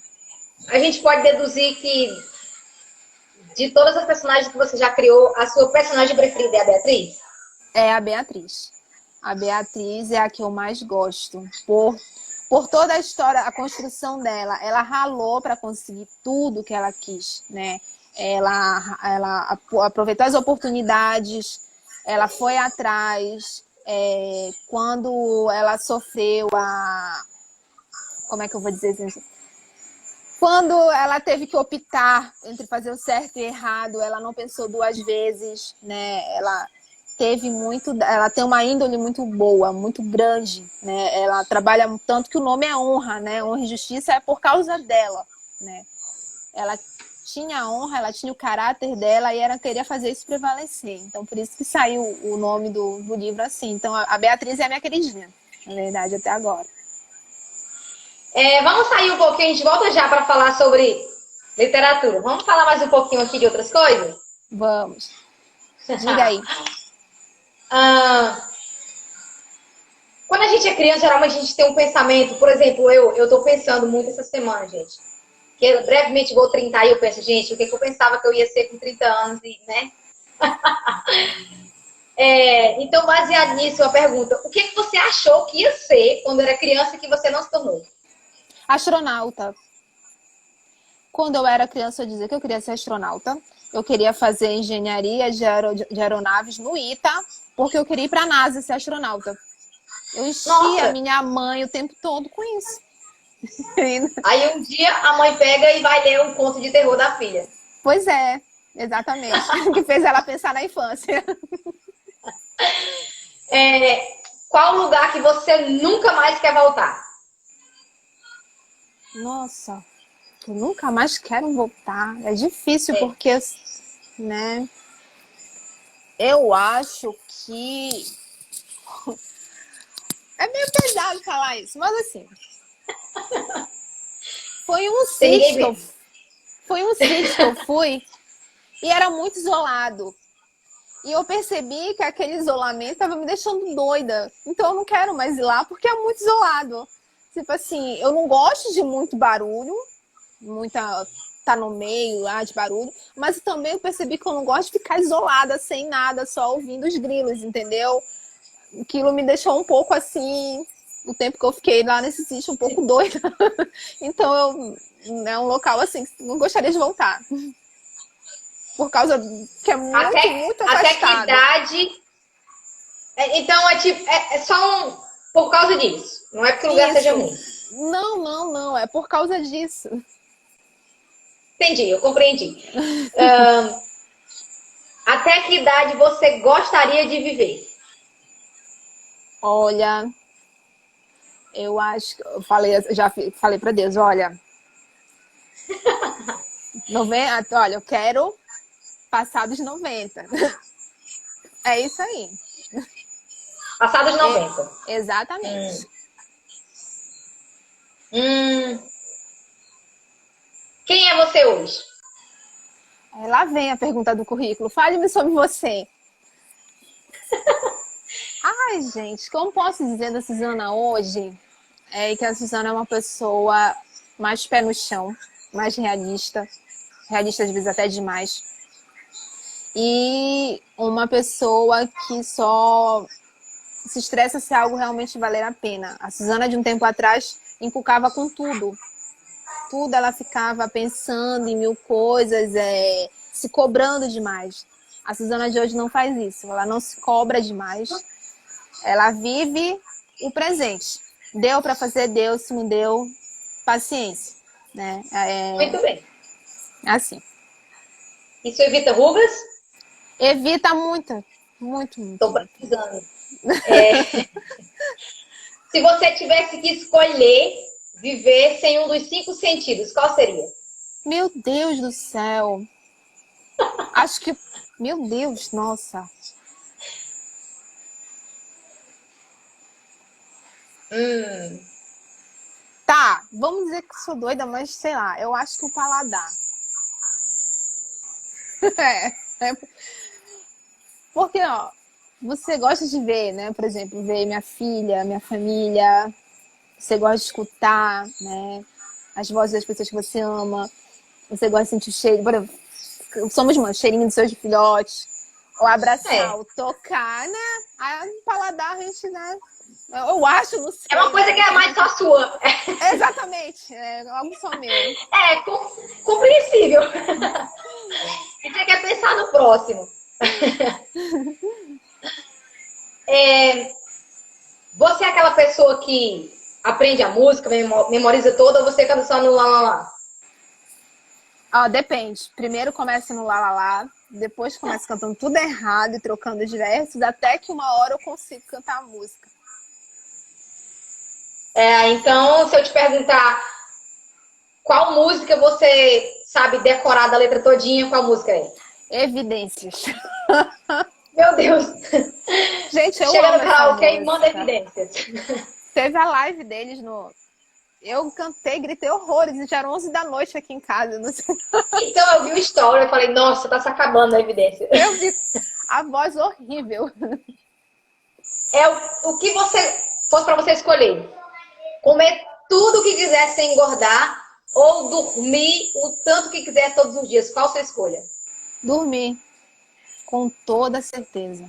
a gente pode deduzir que de todas as personagens que você já criou, a sua personagem preferida é a Beatriz? É a Beatriz. A Beatriz é a que eu mais gosto. Por toda a história, a construção dela. Ela ralou para conseguir tudo que ela quis, né? Ela aproveitou as oportunidades, ela foi atrás. Quando ela sofreu como é que eu vou dizer isso? Quando ela teve que optar entre fazer o certo e o errado, ela não pensou duas vezes, né? Ela tem uma índole muito boa, muito grande, né? Ela trabalha tanto que o nome é honra, né? Honra e justiça é por causa dela, né? Ela tinha a honra, ela tinha o caráter dela e ela queria fazer isso prevalecer. Então, por isso que saiu o nome do livro assim. Então, a Beatriz é a minha queridinha, na verdade, até agora. Vamos sair um pouquinho, a gente volta já para falar sobre literatura. Vamos falar mais um pouquinho aqui de outras coisas? Vamos. Diga aí. Quando a gente é criança, geralmente a gente tem um pensamento. Por exemplo, eu estou pensando muito essa semana, gente. Que eu brevemente vou 30 e eu penso, gente, o que eu pensava que eu ia ser com 30 anos, né? Então, baseado nisso, uma pergunta. O que você achou que ia ser quando era criança e que você não se tornou? Astronauta. Quando eu era criança, eu dizia que eu queria ser astronauta. Eu queria fazer engenharia de aeronaves no ITA, porque eu queria ir para a NASA ser astronauta. Eu enchia a minha mãe o tempo todo com isso. Aí um dia a mãe pega e vai ler um conto de terror da filha. Pois é, exatamente. Que fez ela pensar na infância. Qual lugar que você nunca mais quer voltar? Nossa, eu nunca mais quero voltar. É difícil porque, né? Eu acho que é meio pesado falar isso, mas assim, foi um sítio que eu fui e era muito isolado. E eu percebi que aquele isolamento estava me deixando doida. Então eu não quero mais ir lá porque é muito isolado. Tipo assim, eu não gosto de muito barulho, tá no meio lá de barulho, mas também eu percebi que eu não gosto de ficar isolada, sem nada, só ouvindo os grilos, entendeu? Aquilo me deixou um pouco assim, o tempo que eu fiquei lá nesse sítio, um pouco doida. Então é um local assim que não gostaria de voltar. por causa que é muito afastado. Até que idade... Então, é só por causa disso. Não é porque o lugar seja ruim. Não. É por causa disso. Entendi, eu compreendi. Até que idade você gostaria de viver? Olha, eu acho que já falei para Deus, olha, olha, eu quero passar dos 90. É isso aí. Passar dos 90. Exatamente. Quem é você hoje? Lá vem a pergunta do currículo. Fale-me sobre você. Ai, gente, como posso dizer da Suzana hoje? É que a Suzana é uma pessoa mais pé no chão, mais realista. Realista às vezes até demais. E uma pessoa que só se estressa se algo realmente valer a pena. A Suzana de um tempo atrás encucava com tudo. Tudo ela ficava pensando em mil coisas, se cobrando demais. A Suzana de hoje não faz isso. Ela não se cobra demais. Ela vive o presente. Deu para fazer, deu. Se não deu, paciência. Né? Muito bem. Assim. Isso evita rugas? Evita muito. Muito. Estou precisando. Se você tivesse que escolher viver sem um dos 5 sentidos, qual seria? Meu Deus do céu. Acho que... Meu Deus, nossa. Tá, vamos dizer que sou doida, mas sei lá, eu acho que o paladar. Porque, ó, você gosta de ver, né? Por exemplo, ver minha filha, minha família. Você gosta de escutar, né? As vozes das pessoas que você ama. Você gosta de sentir o cheiro. Por exemplo, somos mães, cheirinho dos seus filhotes. Ou abraçar, ou tocar, né? Aí, paladar, a gente, né? Eu acho, não sei. É uma coisa que é mais só sua. Exatamente. É algo só meu. Compreensível. E você quer pensar no próximo. Você é aquela pessoa que aprende a música, memoriza toda, ou você canta só no lá, lá, lá? Depende. Primeiro começa no lá, lá, lá. Depois começa cantando tudo errado e trocando os versos, até que uma hora eu consigo cantar a música. Então, se eu te perguntar qual música você sabe decorar da letra todinha, qual música é? Evidências. Meu Deus! Gente, eu Chega amo no karaokê essa e manda música. evidências. Teve a live deles no... Eu cantei, gritei horrores, e já eram 11 da noite aqui em casa. Não sei. Então eu vi o story e falei, nossa, tá se acabando a evidência. Eu vi a voz horrível. O que fosse pra você escolher. Comer tudo o que quiser sem engordar ou dormir o tanto que quiser todos os dias. Qual a sua escolha? Dormir. Com toda certeza.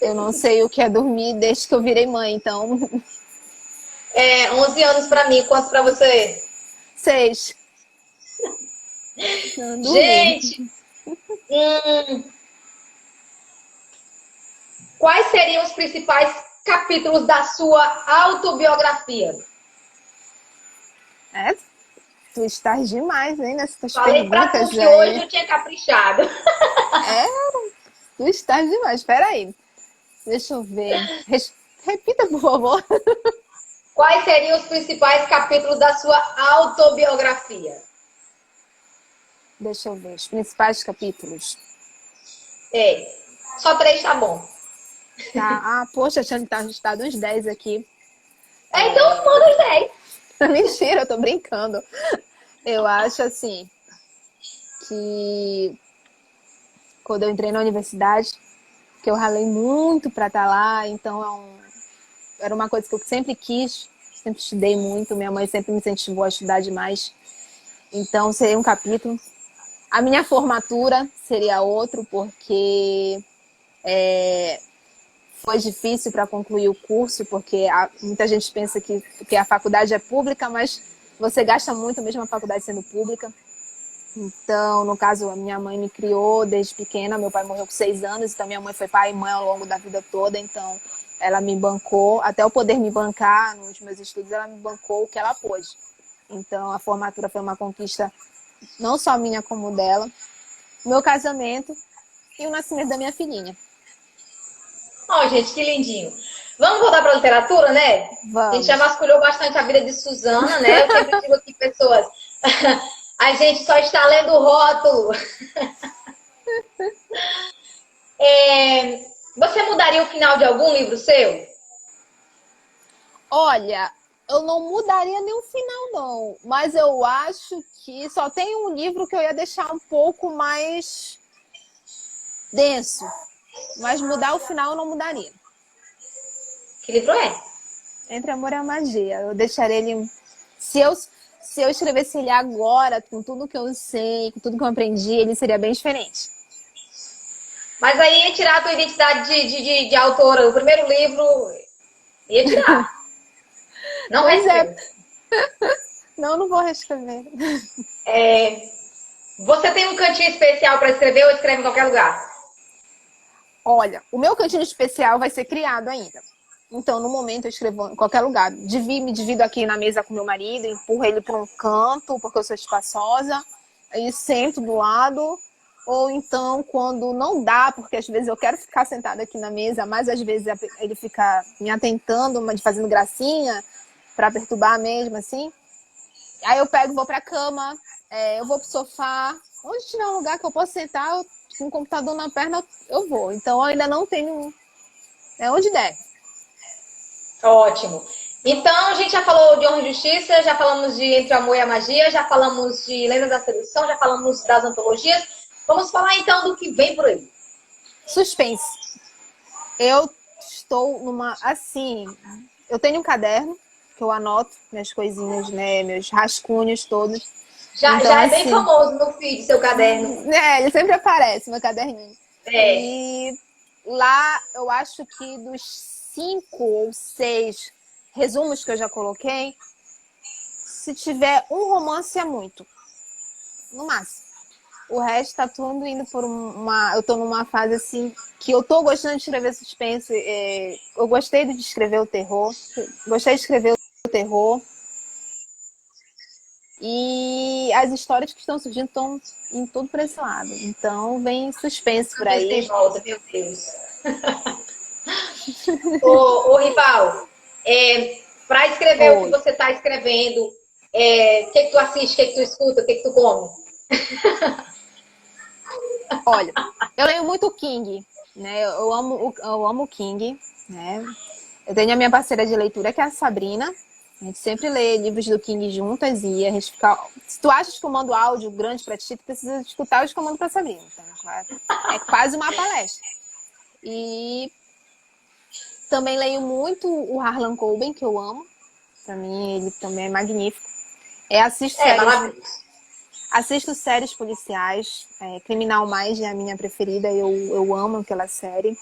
Eu não sei o que é dormir desde que eu virei mãe, então... 11 anos pra mim. Quantos pra você? 6. Gente! Quais seriam os principais capítulos da sua autobiografia? Tu estás demais, hein, nessas Falei pra perguntas tu que aí. hoje eu tinha caprichado. Tu estás demais. Espera aí. Deixa eu ver. Repita, por favor. Quais seriam os principais capítulos da sua autobiografia? Deixa eu ver. Os principais capítulos. Só 3 tá bom. Tá. Poxa, tinha estado uns 10 aqui. Então manda os 10. Mentira, eu tô brincando. Eu acho assim que quando eu entrei na universidade, que eu ralei muito para estar lá, então era uma coisa que eu sempre quis, sempre estudei muito, minha mãe sempre me incentivou a estudar demais. Então seria um capítulo. A minha formatura seria outro, porque foi difícil para concluir o curso, porque muita gente pensa que a faculdade é pública, mas você gasta muito mesmo a faculdade sendo pública. Então, no caso, a minha mãe me criou desde pequena, meu pai morreu com 6 anos, então minha mãe foi pai e mãe ao longo da vida toda, então ela me bancou, até eu poder me bancar nos meus estudos, ela me bancou o que ela pôde. Então, a formatura foi uma conquista não só minha como dela, meu casamento e o nascimento da minha filhinha. Ó, gente, que lindinho. Vamos voltar para a literatura, né? A gente já Vamos. vasculhou bastante a vida de Suzana, né? Eu sempre digo aqui, pessoas, a gente só está lendo o rótulo. Você mudaria o final de algum livro seu? Olha, eu não mudaria nenhum final, não. Mas eu acho que só tem um livro que eu ia deixar um pouco mais denso. Mas mudar o final eu não mudaria. Que livro é? Entre Amor e a Magia. Eu deixaria ele. Se eu escrevesse ele agora, com tudo que eu sei, com tudo que eu aprendi, ele seria bem diferente. Mas aí ia tirar a tua identidade de autora. O primeiro livro ia tirar. Não Pois é. reescreva. Não vou reescrever. Você tem um cantinho especial para escrever ou escreve em qualquer lugar? Olha, o meu cantinho especial vai ser criado ainda. Então, no momento, eu escrevo em qualquer lugar. Me divido aqui na mesa com meu marido, empurro ele para um canto, porque eu sou espaçosa, aí sento do lado. Ou então, quando não dá, porque às vezes eu quero ficar sentada aqui na mesa, mas às vezes ele fica me atentando, fazendo gracinha, para perturbar mesmo, assim. Aí eu pego, vou para a cama, eu vou pro sofá. Onde tiver um lugar que eu possa sentar, com o computador na perna, eu vou. Então, eu ainda não tenho... É onde der. Ótimo. Então, a gente já falou de Honra e Justiça, já falamos de Entre o Amor e a Magia, já falamos de Lenda da Sedução, já falamos das antologias. Vamos falar então do que vem por aí. Suspense. Eu estou numa... Assim, eu tenho um caderno que eu anoto minhas coisinhas, né? Meus rascunhos todos. Então, Já é bem assim... famoso no feed, seu caderno. Ele sempre aparece, meu caderninho. É. E lá, eu acho que dos 5 ou 6 resumos que eu já coloquei, se tiver um romance é muito. No máximo. O resto tá tudo indo por uma... Eu tô numa fase assim que eu tô gostando de escrever suspense. Eu gostei de escrever o terror. Gostei de escrever o terror. E as histórias que estão surgindo estão em tudo para esse lado. Então vem suspense por Deus tem aí. volta, meu Deus. Ô, Rival, para escrever o que Oi. você está escrevendo, o que tu assiste, o que tu escuta, o que tu come? Olha, eu leio muito King, né? Eu amo King, né? Eu tenho a minha parceira de leitura, que é a Sabrina. A gente sempre lê livros do King juntas e a gente fica... Se tu achas que eu mando áudio grande pra ti, tu precisa escutar os que eu mando pra Sabrina. Então, é quase uma palestra. E também leio muito o Harlan Coben, que eu amo. Pra mim, ele também é magnífico. Assisto É séries maravilhoso. Assisto séries policiais. Criminal Minds é a minha preferida. Eu amo aquela série.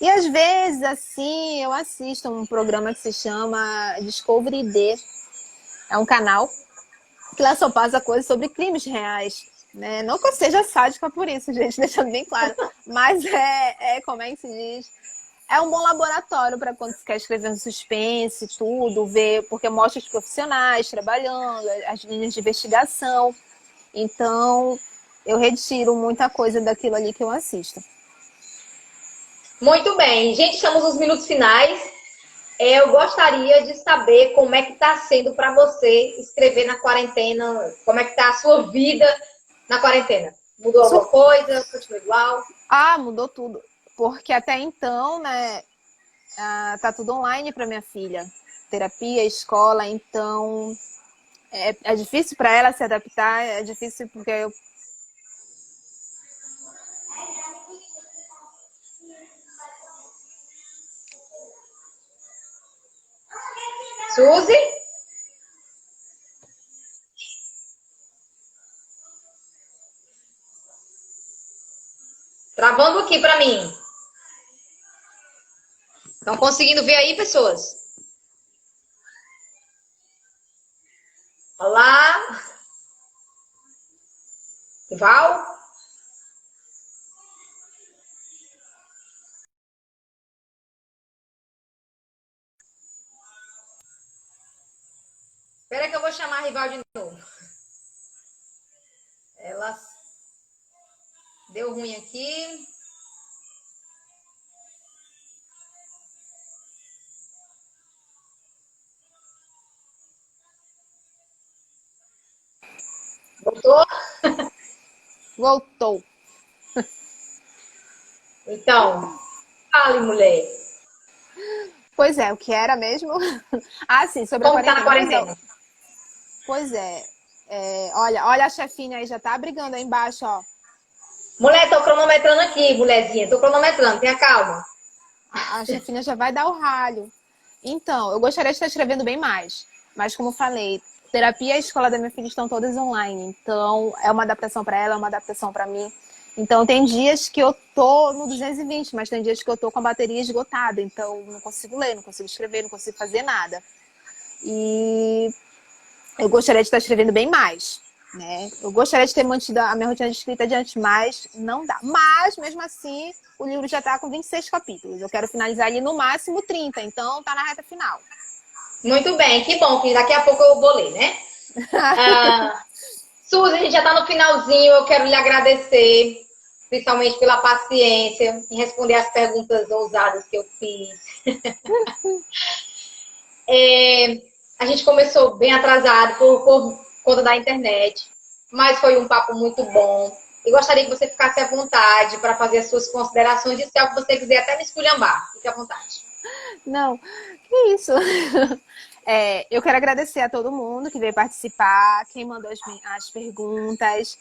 E às vezes, assim, eu assisto um programa que se chama Discovery D. É um canal que lá só passa coisas sobre crimes reais. Né? Não que eu seja sádica por isso, gente, deixando bem claro. Mas como é que se diz? É um bom laboratório para quando você quer escrever um suspense, tudo, ver, porque mostra os profissionais trabalhando, as linhas de investigação. Então, eu retiro muita coisa daquilo ali que eu assisto. Muito bem. Gente, estamos nos minutos finais. Eu gostaria de saber como é que está sendo para você escrever na quarentena, como é que está a sua vida na quarentena. Mudou alguma coisa? Continua igual? Mudou tudo. Porque até então, né, tá tudo online para minha filha. Terapia, escola, então é difícil para ela se adaptar, é difícil porque eu... Suzy? Travando aqui para mim. Estão conseguindo ver aí, pessoas? Olá? Val? Espera que eu vou chamar a Rival de novo. Ela deu ruim aqui. Voltou? Voltou. Então, fale, mulher. Pois é, o que era mesmo? Ah, sim, sobre Como a tá na quarentena? Pois é. Olha a chefinha aí, já tá brigando aí embaixo, ó. Mulher, tô cronometrando aqui, mulherzinha. Tô cronometrando, tenha calma. A chefinha já vai dar o ralho. Então, eu gostaria de estar escrevendo bem mais. Mas, como falei, terapia e a escola da minha filha estão todas online. Então, é uma adaptação para ela, é uma adaptação para mim. Então, tem dias que eu tô no 220, mas tem dias que eu tô com a bateria esgotada. Então, não consigo ler, não consigo escrever, não consigo fazer nada. E eu gostaria de estar escrevendo bem mais, né? Eu gostaria de ter mantido a minha rotina de escrita adiante, mas não dá. Mas, mesmo assim, o livro já está com 26 capítulos. Eu quero finalizar ele no máximo 30, então tá na reta final. Muito bem, que bom, que daqui a pouco eu vou ler, né? Suzy, a gente já tá no finalzinho. Eu quero lhe agradecer, principalmente pela paciência em responder as perguntas ousadas que eu fiz. A gente começou bem atrasado por conta da internet, mas foi um papo muito bom. E gostaria que você ficasse à vontade para fazer as suas considerações e se algo que você quiser até me esculhambar. Fique à vontade. Não, que isso? Eu quero agradecer a todo mundo que veio participar, quem mandou as perguntas.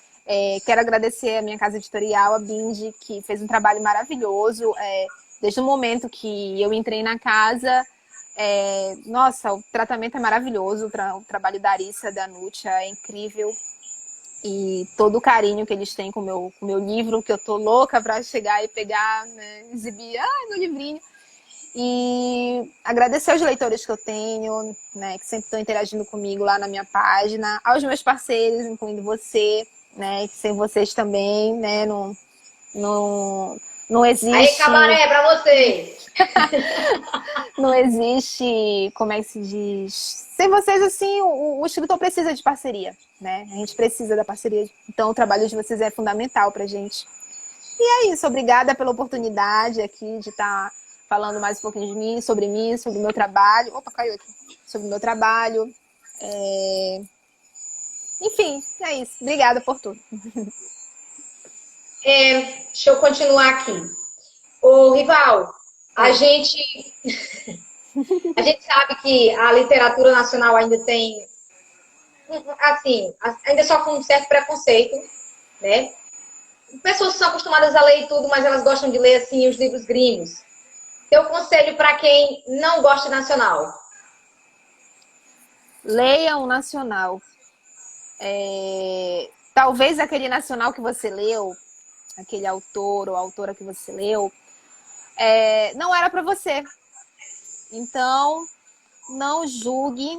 Quero agradecer a minha casa editorial, a Bindi, que fez um trabalho maravilhoso. Desde o momento que eu entrei na casa, nossa, o tratamento é maravilhoso. O trabalho da Arissa, da Nútia, é incrível. E todo o carinho que eles têm com o meu livro, que eu tô louca para chegar e pegar, né, exibir, meu livrinho. E agradecer aos leitores que eu tenho, né, que sempre estão interagindo comigo lá na minha página, aos meus parceiros, incluindo você, né, que sem vocês também, né, não Aí, existe, cabaré para você. não existe, como é que se diz? Sem vocês, assim, o escritor precisa de parceria, né? A gente precisa da parceria. Então, o trabalho de vocês é fundamental pra gente. E é isso, obrigada pela oportunidade aqui de estar falando mais um pouquinho de mim, sobre o meu trabalho. Opa, caiu aqui. Sobre o meu trabalho. Enfim, é isso. Obrigada por tudo. Deixa eu continuar aqui. Ô, Rival, a Oi. gente, a gente sabe que a literatura nacional ainda tem, assim, ainda sofre um certo preconceito, né? Pessoas são acostumadas a ler tudo, mas elas gostam de ler, assim, os livros gringos. Seu conselho para quem não gosta de nacional? Leia um nacional. Talvez aquele nacional que você leu, aquele autor ou autora que você leu, não era para você. Então, não julgue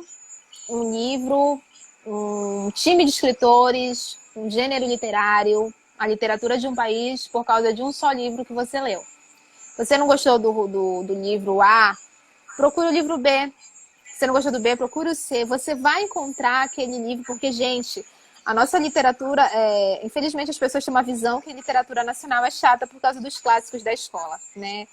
um livro, um time de escritores, um gênero literário, a literatura de um país por causa de um só livro que você leu. Você não gostou do livro A? Procure o livro B. Se você não gostou do B, procure o C. Você vai encontrar aquele livro, porque, gente, a nossa literatura, infelizmente as pessoas têm uma visão que a literatura nacional é chata por causa dos clássicos da escola, né?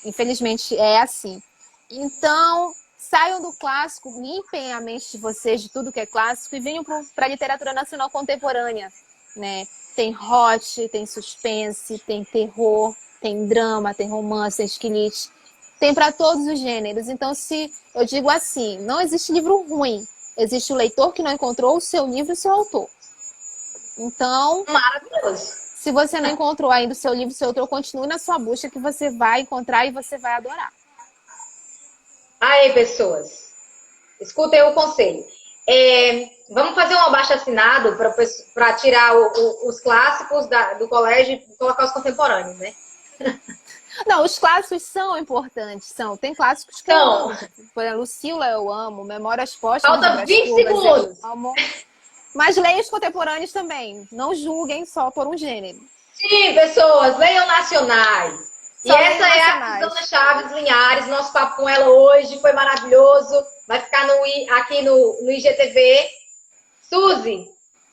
Infelizmente é assim. Então, saiam do clássico, limpem a mente de vocês de tudo que é clássico e venham para a literatura nacional contemporânea, né? Tem hot, tem suspense, tem terror, tem drama, tem romance, tem esquilite. Tem para todos os gêneros. Então, se eu digo assim, não existe livro ruim. Existe o leitor que não encontrou o seu livro e o seu autor. Então, Maravilhoso. se você não encontrou ainda o seu livro, o seu autor, continue na sua busca que você vai encontrar e você vai adorar. Aí, pessoas, escutem o conselho. Vamos fazer um abaixo-assinado para tirar os clássicos do colégio e colocar os contemporâneos, né? Não, os clássicos são importantes, são. Tem clássicos que eu Então, amo. Por exemplo, Lucila eu amo, Memórias Póstumas de falta Brás 20 Cubas eu segundos. amo. Mas leiam os contemporâneos também. Não julguem só por um gênero. Sim, pessoas, leiam nacionais. Só e essa é a Suzana Chaves Linhares. Nosso papo com ela hoje foi maravilhoso. Vai ficar aqui no IGTV. Suzy,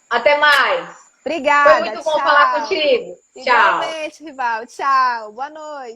até mais. Obrigada. Foi muito bom falar contigo. Tchau. Igualmente, Rival. Tchau. Boa noite.